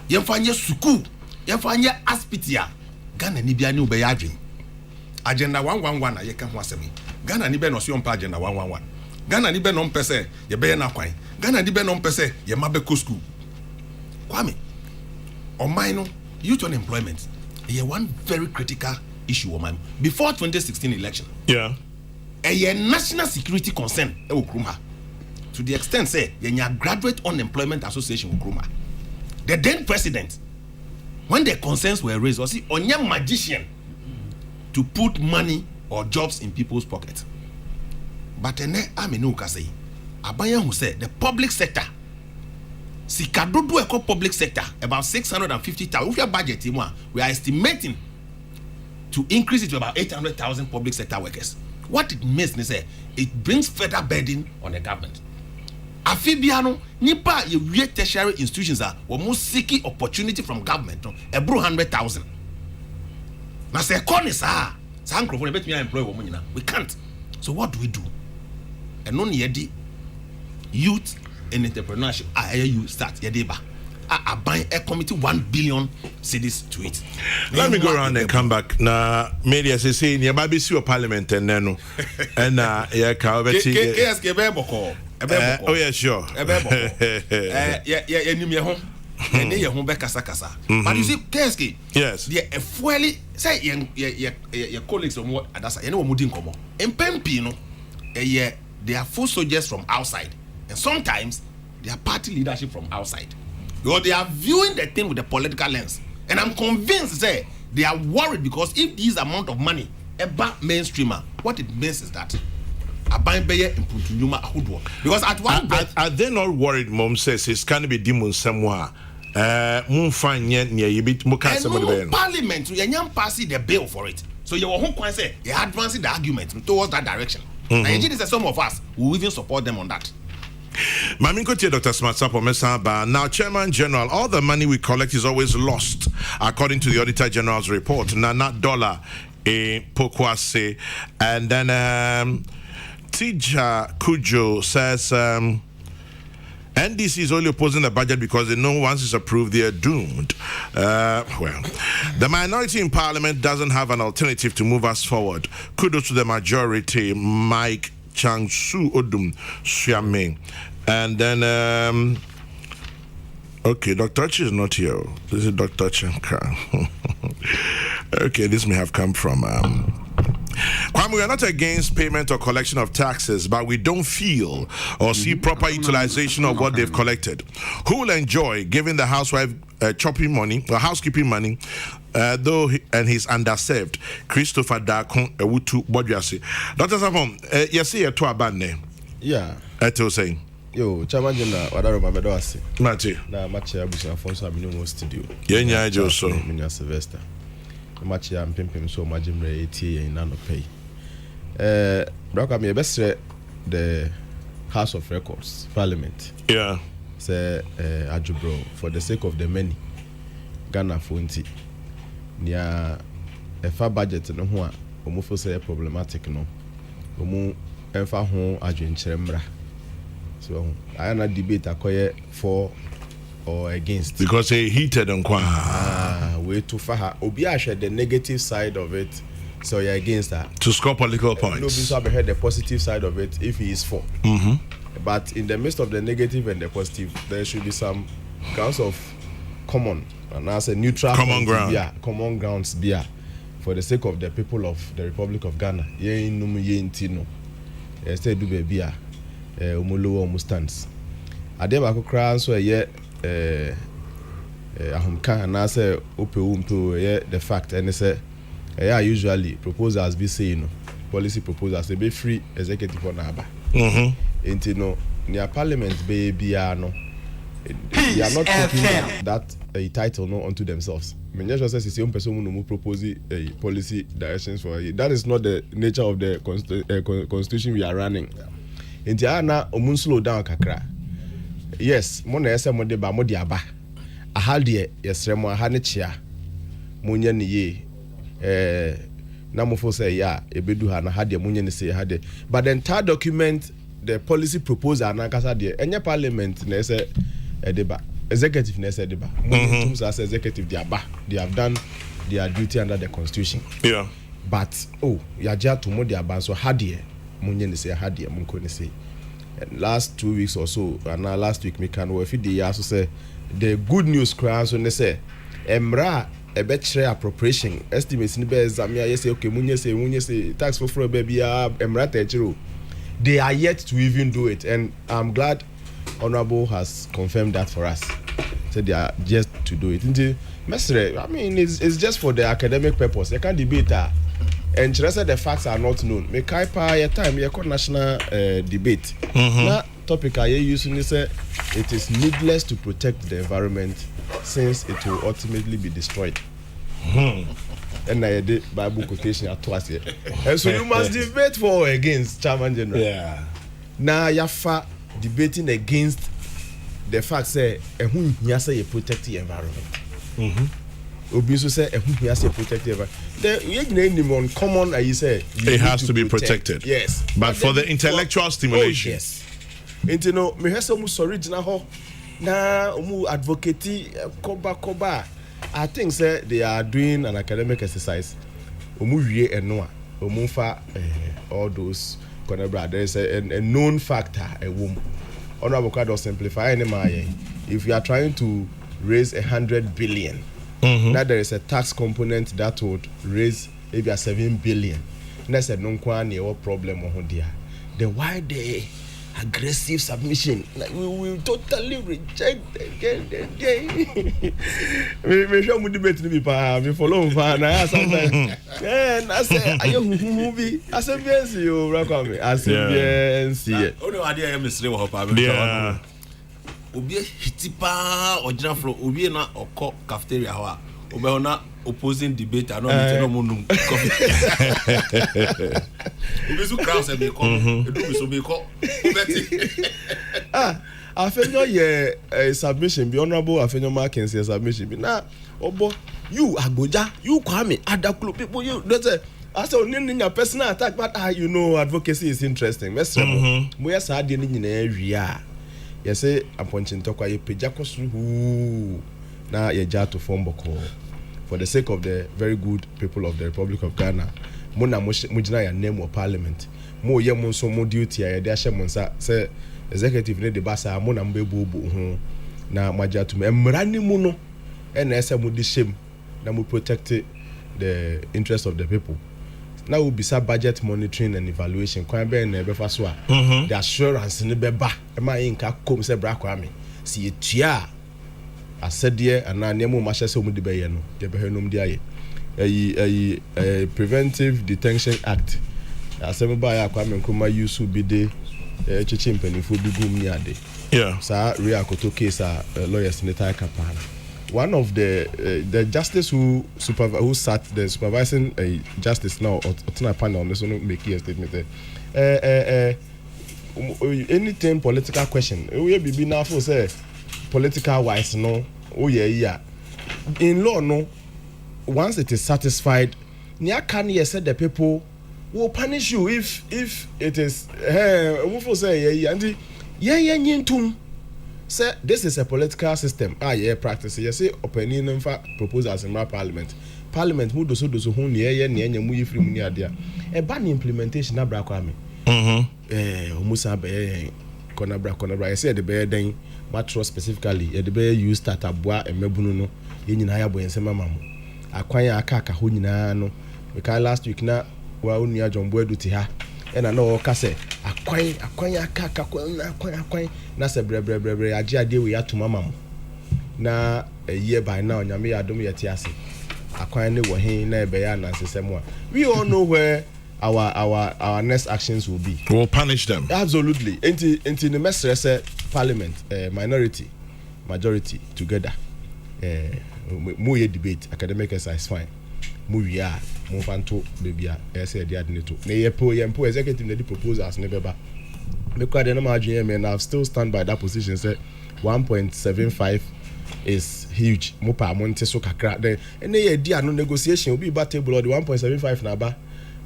ye mfa nye school ye mfa nye hospital Ghana ni bia ni obeya adwen agenda 111 na yeka ho asemi Ghana ni be no so yompa agenda 111 Ghana ni be no mpese ye be na kwan Ghana ni be no mpese ye ma be ko school Kwame oman no youth unemployment is one very critical issue oman before 2016 election a national security concern e okruma to the extent say yenya graduate unemployment association okruma the then president when the concerns were raised was see onye magician to put money or jobs in people's pockets but ene amenu ka say abaya who said the public sector sikadodo eko public sector about 650,000 with your budget we are estimating to increase it to about 800,000 public sector workers. What it means is it brings further burden on the government. Afibiano nipa ye tertiary institutions are almost seeking opportunity from government ebro 100,000. Na say konisa sa nkrofo bet me employ wo nyina. We can't. So what do we do? And no yedi youth and entrepreneurship you start yedeba. I buy a committee 1 billion cedis to it. Let me go around and come back. Na media say near baby see parliament and then and yeah KSK beboko. Oh yeah sure. Yeah nim ye ho. Ene ye ho be kasa. But you see KSK yes. They fueli say your colleagues from what adasa. You know what mudi nkomo. Empempi no they are full soldiers from outside. And sometimes they are party leadership from outside. Because they are viewing the thing with a political lens. And I'm convinced that they are worried because if this amount of money about mainstreamer, what it means is that because at one point, are they not worried? Mom says it's going to be demon somewhere. Parliament, you passing the bill for it. So you won't say you're advancing the argument towards that direction. And some of us will even support them on that. Maminko Dr. Smart Sapo Mesaba. Now, Chairman General, all the money we collect is always lost, according to the Auditor General's report. Not dollar in Pokwase. And then Tija Kujo says NDC is only opposing the budget because they know once it's approved, they are doomed. Well, the minority in Parliament doesn't have an alternative to move us forward. Kudos to the majority, Mike Changsu Odum Shyame. And then okay, Dr. Chi is not here. This is Dr. Chenka. Okay, this may have come from Kwame, we are not against payment or collection of taxes, but we don't feel or see proper utilization of what they've collected. Who will enjoy giving the housewife chopping money or housekeeping money, though and he's underserved? Christopher Dakon Ewutu Bodjasi. Dr. Sapon, you see a to a band. Yeah. Eto saying. Yo, Chairman General, Wadaro Mabedoasi. Mati. Na Machi Abusi Afonso Abinu Studio. Yenya Joso. Minya Sylvester. Machi Pimpim so Majimre ATA in Nano Pay. Braka me best the House of Records, Parliament. Yeah. Say Ajubro, for the sake of the many, Ghana Funti. Nia a far budget no one, Omufo say problematic no. Omu Enfa hon Ajun Cherembra. So I am not debate akoye for or against. Because he heated on Kwa. Way too far. Obi share the negative side of it. So you're against that. To score political points. Nobody have heard the positive side of it if he is for. But in the midst of the negative and the positive, there should be some grounds of common and as a neutral common ground. Yeah, common grounds beer for the sake of the people of the Republic of Ghana. Ye numu ye intino. Instead do beer. Umulo umustans. Adeba kokra so ye ahumka na say ope ye the fact and say usually proposals be saying policy proposals they be free executive for naba. Into no near parliament be bia no. They are not taking that title no onto themselves. Menja says it's the only person who propose a policy directions for it. That is not the nature of the constitution we are running. Into ana omun slow down kakra. Yes, mo na ese mo de ba mo de aba. Aha de yesre mo aha ne chia. Mo nya ne ye na mo fo say ya ebedu ha na ha de mo nya ne say ha de. But the entire document, the policy proposal na kasa de enye parliament na ese edeba. Executive na ese edeba. Mo tum as executive de aba. They have done their duty under the constitution. Yeah. but yaja to mo dia ban so hadie munye ne say hadie munko ne say. Last 2 weeks or so, and now last week me can we fit the also say the good news cry so ne say emra a betre appropriation estimates ni be examia yes okay munye say tax for baby emra techiro. They are yet to even do it, and I'm glad Honorable has confirmed that for us. So they are just to do it. I mean, it's just for the academic purpose. They can't debate that. And the facts are not known. Make a time you call national debate. That topic I use to say it is needless to protect the environment since it will ultimately be destroyed. And I did Bible quotation at twice here. And so you must debate for or against Chairman General. Yeah. Now you're debating against the fact say who say you protect the environment. Obiso say who say protect the environment. The name on common you say it has to be protected. Yes. But for the intellectual stimulation. Oh, yes. And you know, me have some original ho na mu advocate koba. I think say they are doing an academic exercise. Omuwie eno a omufa all those konebra. There is a known factor a womb. Honorable Kwado simplify any my if you are trying to raise 100 billion, now there is a tax component that would raise maybe a 7 billion. And that's a non-quani or problem on there. Then why the aggressive submission? Like we will totally reject again. Me show me debate me pa me follow na sometimes. And I say ayo movie. I say yes you welcome me. I say yes. Only idea am Mr. Hopa. Yeah. Obi hitipa ojina fro obi na okọ cafeteria ho a obe na opposing debate no me no monum coffee. Obi so crowd say be come edu be so be come. Afenyo ye submission be honorable Afenyo Mackenzie submission be na obo you agboja you kwame other club people you that's I say only your personal attack but you know advocacy is interesting. Mestre mo ya sa de ni nyina awia. You say appointing tokwa ye peja kosuru na ye ja to form boko for the sake of the very good people of the Republic of Ghana. Mo na mo gina ya name of parliament. Mo ye mo so mo duty ya de ahye mo nsa say executive ne de basa mo na mbebubu ho na maja to emra ni mu no e na ese mo di shame na mo protect the interest of the people. Now will be budget monitoring and evaluation. Kwan be na be fa so a the assurance ne be ba e ma yinka kom se bra kwa me si etua asede ana ne mo ma hye se mo de be ye no de be henom de aye preventive detention act asem ba ya kwa me nkoma use bi de chichi mpanifo bi gum ni ade sa Ria Koto case lawyers in the Kapana. One of the justice who sat the supervising justice now Otina panel on this one make a statement anything political question we be now for say political wise no in law no once it is satisfied near can you say the people will punish you if it is we for say and nyintum. Say this is a political system. Practice. You say opening in fact proposals in parliament. Parliament who do so who near mu yifri mu ni adia. E ban implementation na bra kwa me. Omusa be konabra. You say the be den matro specifically. The be use start aboa emebunu no. Ye nyina ya boyense mama mu. Akwan aka ho nyina no. Because last week na wa unia Jombo edu ti ha. And I know kase akwan na se bre age ade we atoma mam na a year by now nyame adom yeti ase akwan ne wo hen na ebe ya nansesem a we all know where our next actions will be. We'll punish them. Absolutely. Into the mesre say parliament minority majority together mo ye debate academic exercise fine mo wi a mo fanto baby a say dey adneto na ye po executive na the proposals ne beba me kwa dey na ma adwen me na still stand by that position say 1.75 is huge mo pa mo nte so kakra then ene ye di ano negotiation obi ba table the 1.75 na ba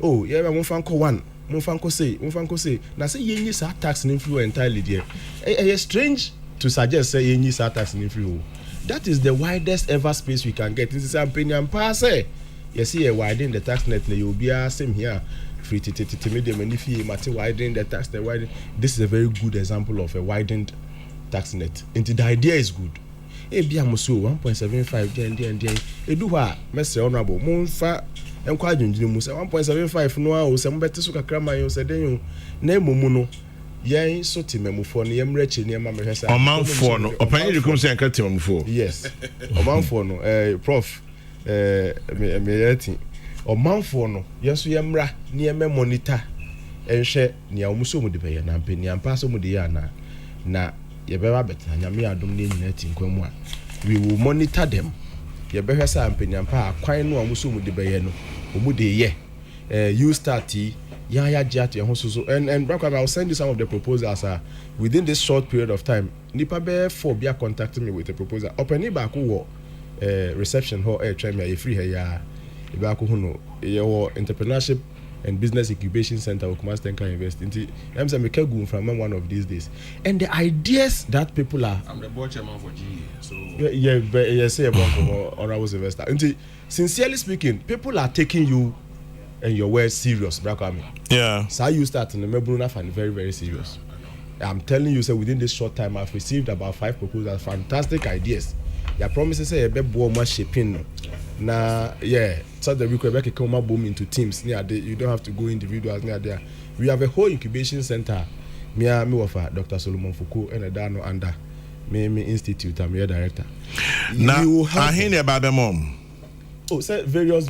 oh ye mo fanko 1 mo fanko say na say ye nyi sa tax influence entirely there strange to suggest say ye nyi sa tax influence. That is the widest ever space we can get. This is opinion pass. you see widen the tax net you be same here free to medium and if you widen the tax net widen. This is a very good example of a widened tax net. And the idea is good. Be amuso 1.75 den edu ha mese honorable monfa enko adwendwene mu se 1.75 no a o se mbete so kakra man yo se den na emomu no yen so timamufo no yemra chi ne ma mehwe sa omanfo no opan you come say enka timamufo yes omanfo no prof me yeti omanfo no yeso yemra ne me monitor enhwe ne amuso mu de be na mpani ampa so mu de ya na yebeba beta nyame adom ne nyina tinkwam a we will monitor them yebehwe sa mpanyampa akwan no amuso mu de beye no omu de ye you start ya jet your so and Brother, I'll send you some of the proposals within this short period of time nipa be for bia contacting me with a proposal open ba ko wo reception hall try me free here ya e ba ko hu no ye wo entrepreneurship and business incubation center of Kumastenka Invest into I'm saying Mekegu from one of these days. And the ideas that people are I'm the board chairman for GE. So yeah, say about honorable investor. And sincerely speaking, people are taking you and your words serious, Brakami. Yeah. So you start in the Mebruna fan very, very serious. I'm telling you, sir, within this short time I've received about 5 proposals, fantastic ideas. Your promises say a bit more shaping. Now, yeah, so that we can come up boom into teams near there. You don't have to go individuals near there. We have a whole incubation center. Me offer Dr. Solomon Foucault and Adano under me institute. I'm your director. Now, I hear about the mom. Oh, sir, various.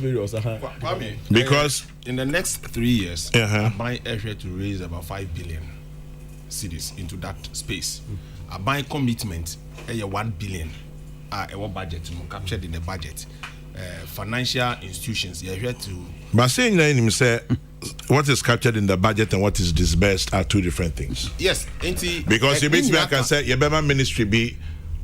Because in the next 3 years, Uh-huh. I buy area to raise about 5 billion cities into that space. I buy commitment 1 billion. Our budget captured in the budget. Financial institutions, you're here to. But saying that him say what is captured in the budget and what is disbursed are 2 different things. Yes, because you basically can say your Bema ministry be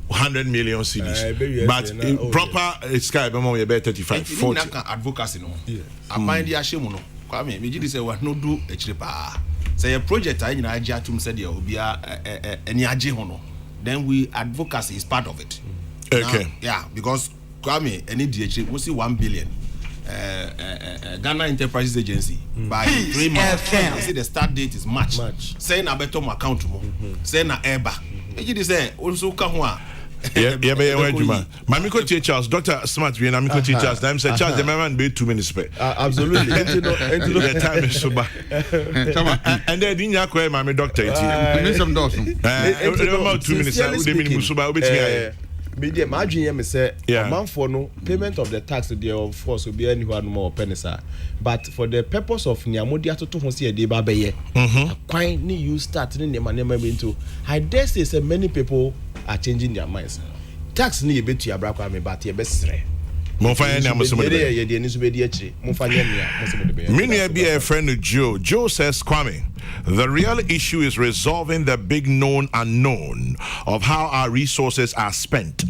100 million cedis, but in proper sky Bema you be 35, 40. Advocacy no. I find the ashemu no. Kwame, me just say what no do pa. Say a project I nyina agya tum say there will be any agye ho no. Then we advocacy is part of it. Okay. Now, yeah, because Kwame, any DH, we see 1 billion. Ghana Enterprises Agency by 3 months. You see the start date is March. Saying a better account more. Saying a eba. You say also come one. Yeah, Mami ko Charles, Dr. Smart, we na Miko Charles. I'm say Charles, the man be 2 minutes pay. Absolutely. The time is so bad. And then didn't you call Mami doctor? Need some doors. About 2 minutes. We minimum so bad. Media margin say man for no payment of the tax there of course will be anywhere no more pennies, but for the purpose of niamodia to ho see e dey ba beye kwan ni you start ni nema into I dare say many people are changing their minds. Tax ni ebetu ya brakwa me but e be sere Monfanya ni amusumo de be. Ye de ni so be de akire. Monfanya ni amusumo de be. Many be a friend Joe. Joe says, Kwame, the real issue is resolving the big known unknown of how our resources are spent.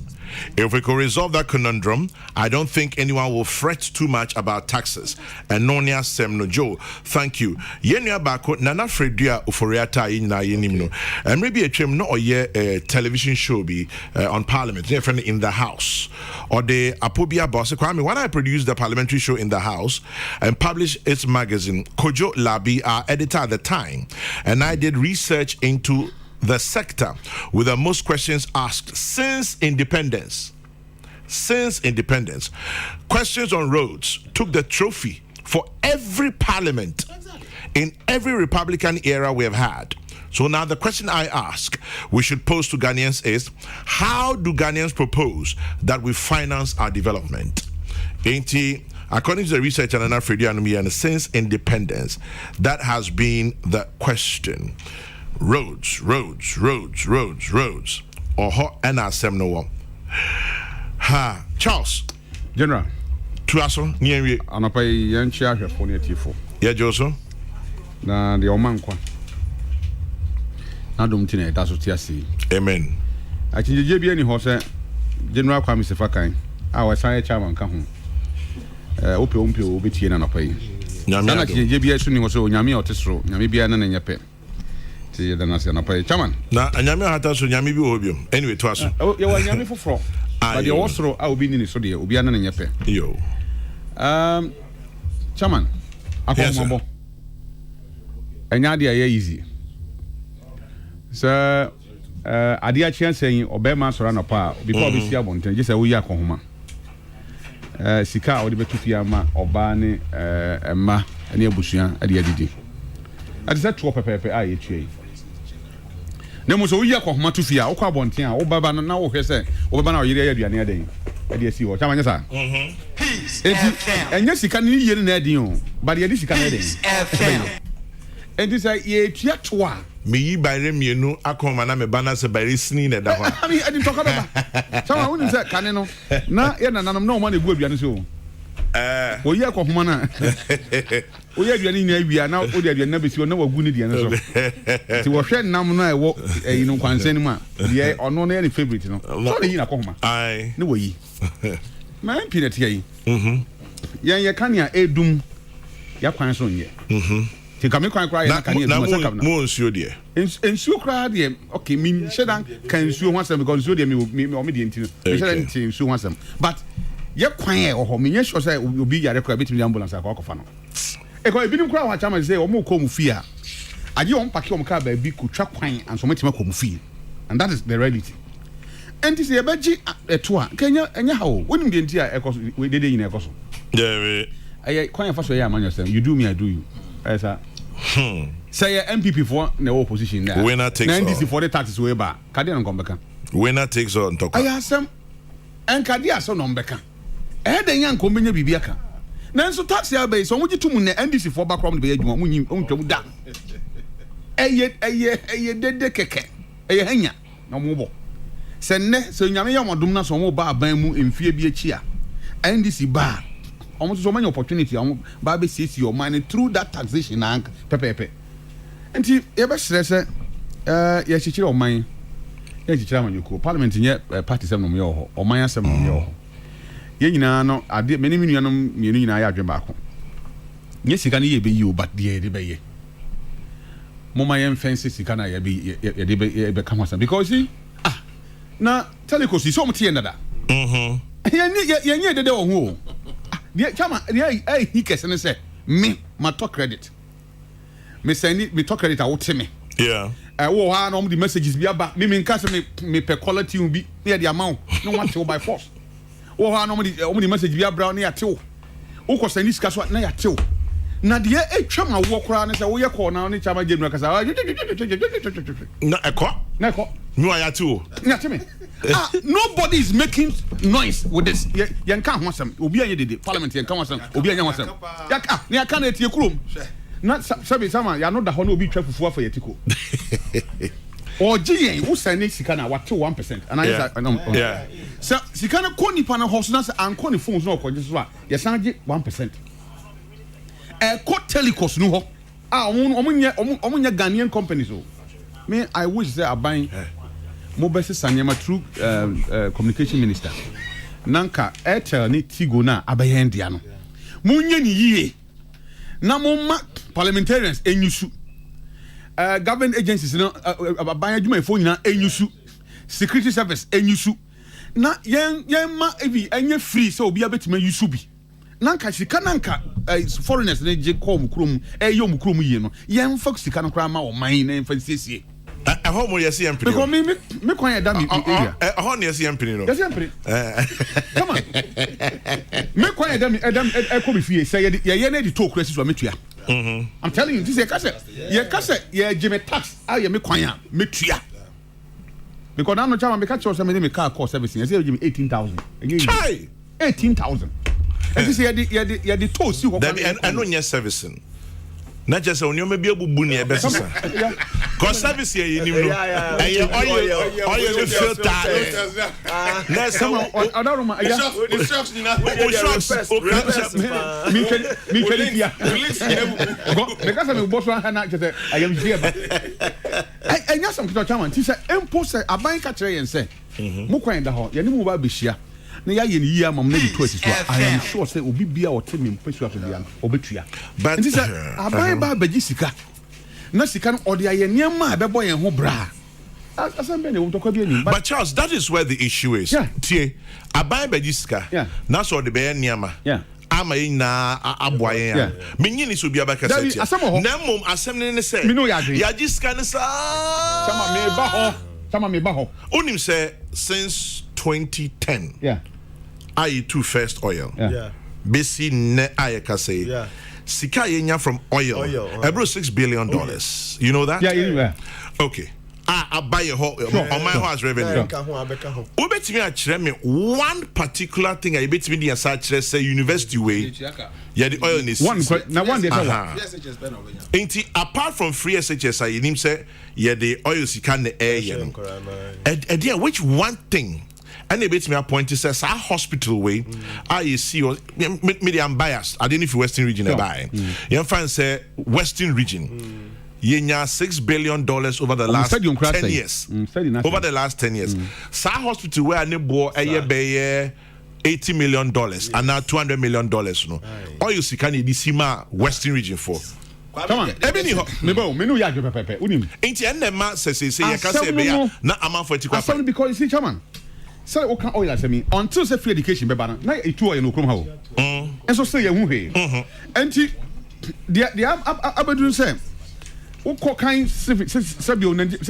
If we could resolve that conundrum, I don't think anyone will fret too much about taxes. And Nonia Semno Joe, thank you. Yenya Bako, Nana Fredia Uforiata Ina Yenimno. And maybe a trim no or a television show be on Parliament, in the House. Or the Apobia Boss. Kwame, when I produced the parliamentary show in the House and published its magazine, Kojo Labi, our editor at the time, and I did research into the sector with the most questions asked since independence. Questions on roads took the trophy for every parliament in every Republican era we have had. So now the question I ask we should pose to Ghanaians is, how do Ghanaians propose that we finance our development? According to the research and Fredia, since independence, that has been the question. Roads. Or hot and asem no one. Ha, Charles. General. Tuaso, niye. Anapa yanchi ahwe phone tifo. Yeah, Joso. Na de omankwa. Na dum tine da so tiasi. Amen. Achinjeje bi ani ho se General Kwame Sefakan. A wa san chairman ka ho. Ope obetie na anapa yi. Nyame. Na achinjeje bi asu ni ho so nyame otesro. Nyame bia na nyepe. Chairman. Na anyame hata so nyame bi obio. Anyway, to aso. You want nyame foforo. But the osro a obi ni so de obi ana na nyepe. Yo. Chairman, Yes, sir. Enya de aye easy. So ade a chance saying obema sora no pa before be sia bonten just say we akohoma. Sika o de betufia ma oba ne emma ne abusua ade adidi. Ade say to pepepe a ye tue. Na mo so we akohoma tufia wo kwa bonten a wo baba na wo hwe say wo baba na wo yire aduane aden. Ade asi wo chama nyesa. Enya sika ni yire na adin o. Ba de sika na adin. And this ye tia toa. Me yi bayre mienu akoma na me bana se bayre sini na da ho. I mean, I didn't talk about. Someone who said, "Can no, na ye na nam no money go aduane so." O ye akohoma na. O ye aduane ni awia na o de aduane na besi o na wagu ni de ne so. Ti wo hwe nam na e wo no kwansen mu a, de ono na ye favorite no. So na yi na akohoma. Ai. Ne wo yi. Man peanut ye. Ye kan ya edum. Ya kwan so nye. Kame kwan kra ya kan ye no sakam na. Mo nsuo de. Nsuo kra de okay min shedan kan nsuo ho asem because nsuo de me o me de ntino. Me shedan nti nsuo ho asem. But ye kwan e ho me nye sure say obi yare kra betimi ambulance akwa no. E ko ebinim kra wa chama say o mo ko mu fi a. Aje on pake o ka ba bi ku twa kwan anso metima ko mu fi. And that is the reality. And this ye beji eto a kenya enya ha o. Wonim de nti a ekoso we dede yin ekoso. Yeah we. Aye kwan fa so ye amanya say you do me I do you. Esa say MPP for the opposition there. Winner takes all. NDC for the taxes way back. Kade no kombeka. Winner takes all ntoko. Aya asem enkade aso no mbeka. Den yan kombenya bibia ka. Na nso tax ya be so mugi tumu ne NDC for back from the adwuma munyi ontwam da. Eye dede keke. Eye hanya na mo bo. Se ne se nyame ya modum na so mo ba aban mu emfie bi achi a. NDC ba almost so many opportunity Baby says your money through that taxation and pepe. And you ever stress yes, you mine. Yes, you tell you parliament in your party some yo or my some yo. No, I did many million I have back. Yes, you can be you, but the debate. Mama and fences, you can be become some because see now telecos is so much another. Yeah, the door. Yeah, chama, yeah, he can say me, my talk credit. Me say me talk credit out to me. Yeah. Oh, I know the messages be about me. Cast me per quality will be near the amount. No one to by force. Oh, I know the message be about near two. Who can send this cash what near two? Now the chama walk around and say, "Oh, you call now." Ni chama game because No, a cop. no call. No, I too. Yeah, to me. Nobody is making noise with this. You can't want some. Obi anye did parliament. You can't want some. Obi anye want some. Yaka. Ni aka na etie kurom. Na sabi sama ya no da ho na obi twa fufu for yetiko. Oji yen wo sane sika na wate 1%. And I yeah. So sika na ko nipa na hoso na se anko ni phones na okoje so a ye san je 1%. Ko telecos no ho. Omunya Ghanaian companies o. Me I wish say aban Mobese Sanyama through communication minister. Nanka Airtel ni Tigo na abayendia no. Munye ni yie. Na moma parliamentarians enyusu. Government agencies no aban adwuma efo nyina enyusu. Security service enyusu. Na yen ma ebi enye free so obi abetima yusu bi. Nanka sika nanka foreigners ne je kom krom yom krom yie no. Yen fa sika no kra ma o man na fa siesie. I hope you see him. Because me quite damn area. I hope you see him. Yes, come on. Me quite damn could be free. Say, yeah, need to talk crisis or metia. I'm telling you, this is a cassette. Yeah, cassette, yeah, Jimmy tax. I am me quite metria. Because I'm not trying to catch or somebody me car cost everything. I say, give me 18,000. 18,000. And this year, the toast you I know you're servicing. Not just on your maybe a boonie, a best. Because service here, you know, oil filter. Let's come on. I don't know. Because I'm a boss, I am here. I know some people. She said, "Impose a bank at and say, Mukwa in the hall, you know what Bishia. I am sure say obi bia o temi mpesu afebia obetua but this abai ba bejisika na sika no ode aye niam a bebo yen ho bra asambe ne wutokwa bi ani but Charles, that is where the issue is. Yeah. Tie abai bejisika yeah. Na so de be niam yeah. ama ina aboayen ya menyi ni so bia ba kasa tia na mom asem ne say ya ji scan sa Chama me ba ho onim say since 2010 I two first oil besi ne ayeka say sika yenya from oil about $6 billion. You know that? Yeah. Okay. I buy a whole on my house revenue. Who bet me a me one particular thing I bet me the such say university way. Yeah, the oil is one day. Apart from free SHS, I him say yeah the oil is can the air. And which one thing? And they bet me a point to say our hospital way. I see maybe I'm biased. I didn't know if Western region I buy. You find say Western region. Yenya $6 billion over the last 10 years. Over the last 10 years. Sa hospital where I bought $80 million and now $200 million. No. All you see can you see Western region for. Come on. Menu ya pepe. Unim. Ain't you end ma say you can say be na ama for it because you see chairman. Say o kan oil asemi until say free education be ba na e tu oil no krom ha o. And so say you hu he. Enti the abedun say Uko kind say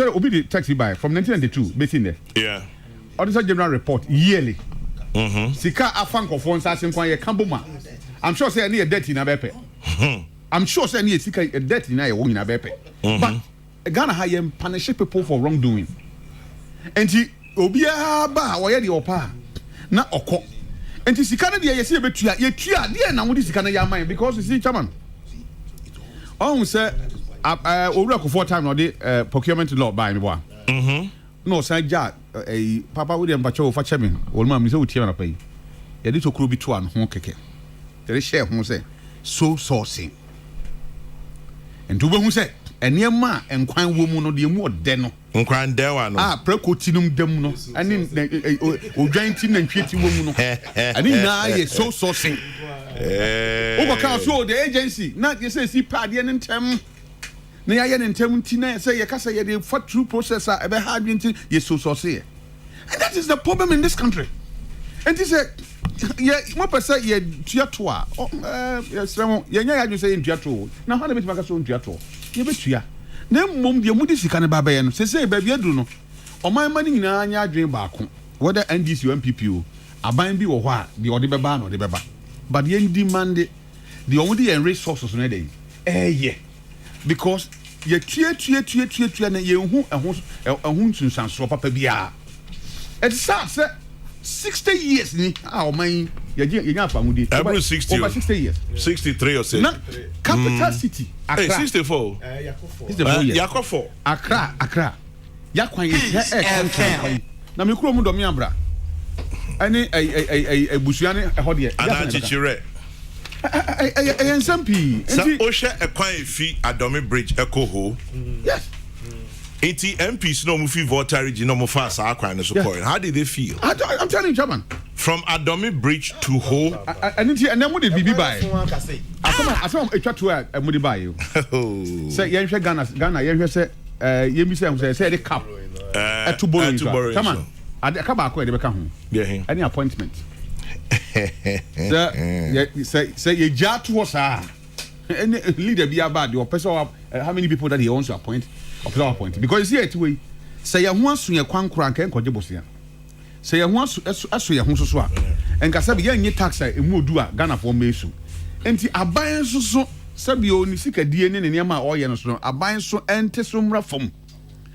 obi the taxi buy from 1992 betting there. Yeah. Auditor General report yearly. Sika afan kofo nsase nkwan ye kamboma. I'm sure say any debt in abepe. I'm sure say any sika debt in aye wo nyina abepe. But Ghana ha ye punish people for wrongdoing. Enti obi ba wo ye de opa na okọ. Enti sika na de ye se betua ye tua de na wo de sika na ya man because you see chairman. On say over for 4 time the procurement law by me boy. No, say ja Papa William Bacho for chairman. Old man, Mister Utiana pay. Ya little crew be 2 and home keke. There is share who say so sourcing. And to who say and near ma and quine woman no the more deno. Unquine dewa precotinum demno. And in giant team and treaty woman. And in I so sourcing. Over so the agency, not you say see party and term. Na ya yen ntem ntina say ye kasa ye the through processor e be hard ntin ye so say. And that is the problem in this country. And this ye mo pese ye tua to a yes ye nya ya say tua to. Na how na bit maka so tua to. Ye betua. Na mom de mu di sika ne baba ye no say ba bia duru no. Oman mani nyina anya adwen baako. Whether NDC or MPP aban bi wo ho a de ode beba na ode beba. But ye demand the only resources na dey. Yeah. Because ye tue na ye hu ehun sunsanso papa bia it starts 60 years ni o man ye nya famudi every 60 over 60 years 63 or so na capital city Accra 64 Yakofo Accra yakwan ye na me kuro mu do me abra ani busuane ehode ana chichire SMP. So, Osha Ekwan Fi Adomi Bridge Kokrokoo. Yes. MPs no mufi voter region no fast Akwan support. How did they feel? I'm telling you, Chairman. From Adomi Bridge to Ho. And then what did BB buy? I saw a chat to a Moody buy you. Say, Yansha Ghana, Yansha say, Yemi say the cup. To borrow. Come on. I come back where they become home. Yeah. Any appointment. Say ye jar to us any leader be about the person how many people that he wants to appoint or appoint because you see it way say ya ho aso ye kwan kran kan koje bosia say ya ho aso ye ho so a enka sabi ye nye tax a emu odu a Ghana for mesu enti aban so sabi o ni sika die ne ne ma o ye no so aban so ente so mra fom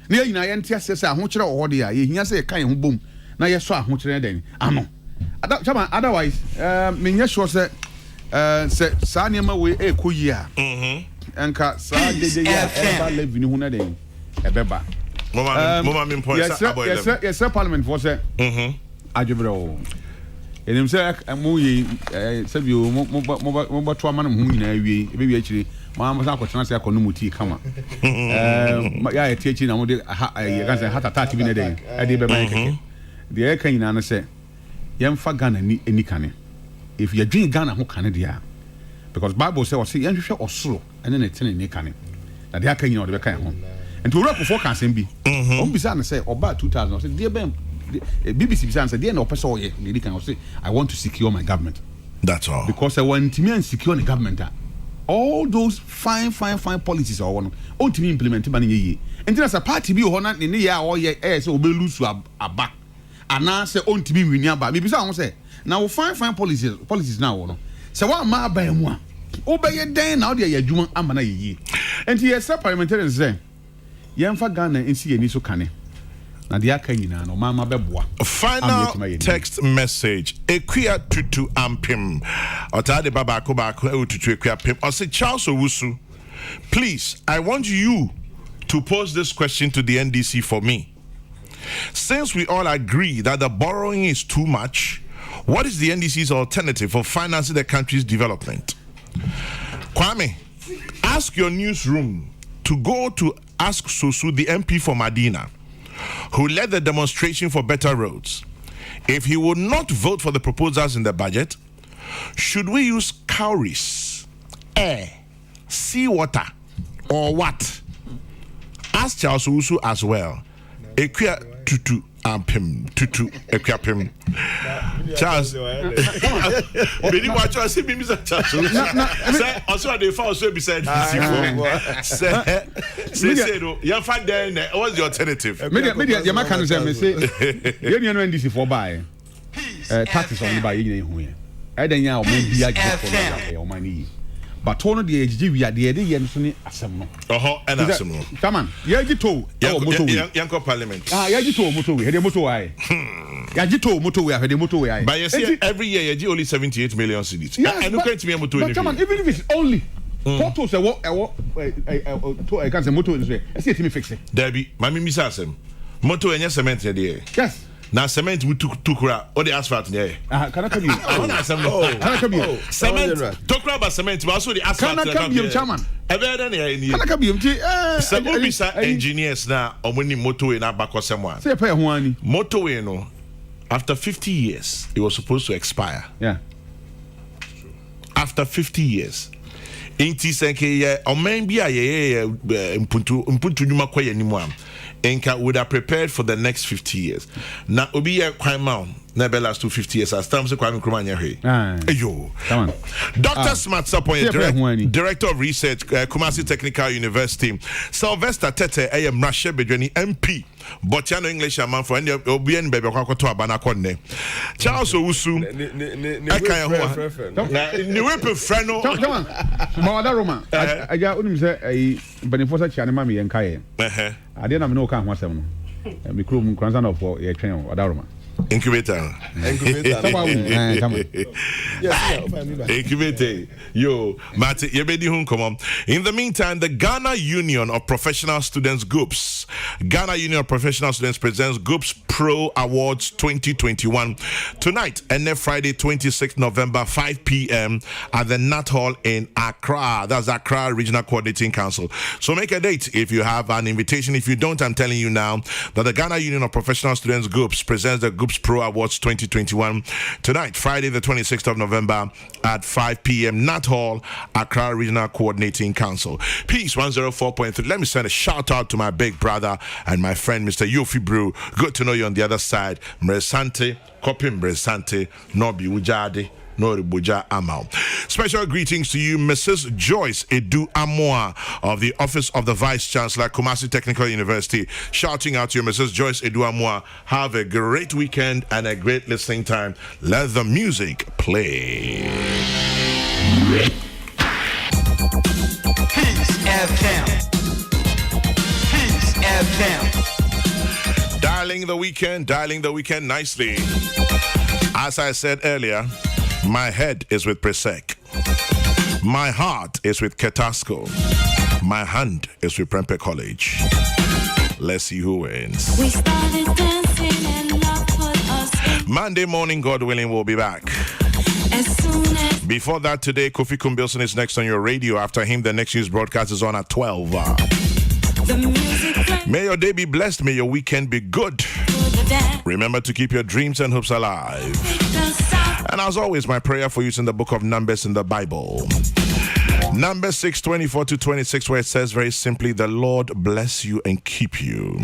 na ye nyina ye ente asese a ho kire o hode a ye hia say kan ho bom na ye so a ho kire den ano otherwise me sure say sa niam we ekoyi a enka sa deje ya eba levy ni hu na den ebeba mama me point sa aboy yes parliament for say adwebro enim say mo yi sabi o mo to ama na hu nyina awie ebe wi akiri ma sa akotena say akono muti kama ya ye tie chi na mo de ye kan say hatata tv na den e de beba keke de e kan nyina na say yemfa Ghana ni enikane if you drink Ghana ho kane dia because Bible say o say yenhwehwe osoro ene na tene ni kane na de aka nyina o de be kan ho enti owura ko forecast bi o bisa na say oba 2000 o say de ben BBC bisa na say de na o pese o ye ni kan o say I want to secure my government That's all. Because I want to and secure the government. All those fine policies are one. On to me implement money. And there's a party be on in the year or year, so we'll lose a back. And now say on to me win your back. Maybe someone say, now fine policies now. So what am I buying one? Obey your day now, dear Juma Amana ye. And he has a parliamentarian say, Yamfa Ghana and see any so canny. No mama beboa. Final text message. Equia tutu ampim. Otade baba ko tutu equia pim. I say Charles Owusu, please, I want you to pose this question to the NDC for me. Since we all agree that the borrowing is too much, what is the NDC's alternative for financing the country's development? Kwame, ask your newsroom to go to ask Sosu, the MP for Medina, who led the demonstration for better roads, if he would not vote for the proposals in the budget, should we use cowries, air, seawater, or what? Ask Charles Owusu as well. Equia tutu ampim tutu equia pim. Charles, Beni watch us. See me, Mr. Charles. Say also they found so beside say no. You find there. What's the alternative? Media, your man can say you know NDC for buy. Taxes on buy you know here. I don't know maybe for money. But one of the AG we are the Yenson Assembly. And Assembly. Come on, Yagito, Yanko Parliament. Yagito motorway, had a motorway. Yagito motorway, had a motorway. But you see, every year you only 78 million cedis. And look at me, motorway. Come on, even if it's only. Photos, I can't say motor in this way. I see it me fix it. Debbie, my misasem. Motor and cement here. Yes. Now cement we took or the asphalt there. Can I come you? Can I come you? Cement. Talk about cement, but also the asphalt. Can I come you, chairman? Can I come you? Some engineers now on winning motorway in Abako someone. Say pay one. Motorway no. After 50 years, it was supposed to expire. Yeah. After 50 years. Inti senke o men bia mpuntu nyuma koye nimu am enka would have prepared for the next 50 years. Na obi ye kwan ma na be last 50 years as time se kwa nkroma nya hwe. Ayo. Come on. Dr. Smart Sapoye, Director of Research, Kumasi Technical University. Sylvester Tete, Mrashe Bedweni MP. Botiano English man for any obien baby kwa to abana konne. Charles Owusu. Aka ho. Na ni wepe freno. Come on. Mawada Roma. Aja unim say banifosa chiane ma me yenkaye. Ade na me no ka ho asem no. Me krom kranza na for ye twen wada Roma. Incubator. Incubator. Yo, Mate, yebedi hun come on. In the meantime, the Ghana Union of Professional Students GUPS. Ghana Union of Professional Students presents GUPS Pro Awards 2021 tonight and then Friday 26th November 5 p.m. at the Nat Hall in Accra. That's Accra Regional Coordinating Council. So make a date if you have an invitation. If you don't, I'm telling you now that the Ghana Union of Professional Students GUPS presents the GUPS Pro Awards 2021 tonight, Friday the 26th of November at 5 p.m. Nat Hall, Accra Regional Coordinating Council. Peace 104.3. Let me send a shout out to my big brother and my friend, Mr. Yofi Brew. Good to know you on the other side. Mresante, Kopim Mresante, Nobi Ujade. Special greetings to you, Mrs. Joyce Edu Amoa of the Office of the Vice Chancellor, Kumasi Technical University. Shouting out to you, Mrs. Joyce Edu Amoa. Have a great weekend and a great listening time. Let the music play. Peace FM. Peace FM. Dialing the weekend nicely. As I said earlier, my head is with Presec. My heart is with Ketasco. My hand is with Prempeh College. Let's see who wins. We started dancing and love put us in. Monday morning, God willing, we'll be back. As soon as Before that, today, Kofi Kumbilson is next on your radio. After him, the next news broadcast is on at 12. the music plays May your day be blessed. May your weekend be good. for the dance, Remember to keep your dreams and hopes alive. the sound. And as always, my prayer for you is in the book of Numbers in the Bible. Numbers 6:24-26, where it says very simply, the Lord bless you and keep you.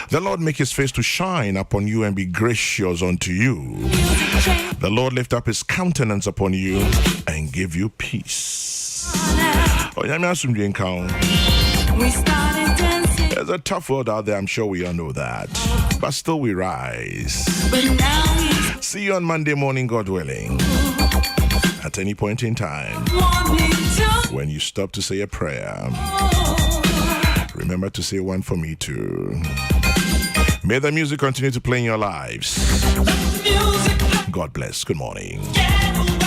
The Lord make his face to shine upon you and be gracious unto you. Music The Lord lift up his countenance upon you and give you peace. Onyame asomdwe nka wo. We started dancing, There's a tough world out there, I'm sure we all know that. But still we rise. but now we See you on Monday morning, God willing. At any point in time, want me to. when you stop to say a prayer, remember to say one for me too. May the music continue to play in your lives. Music, God bless. Good morning. get away.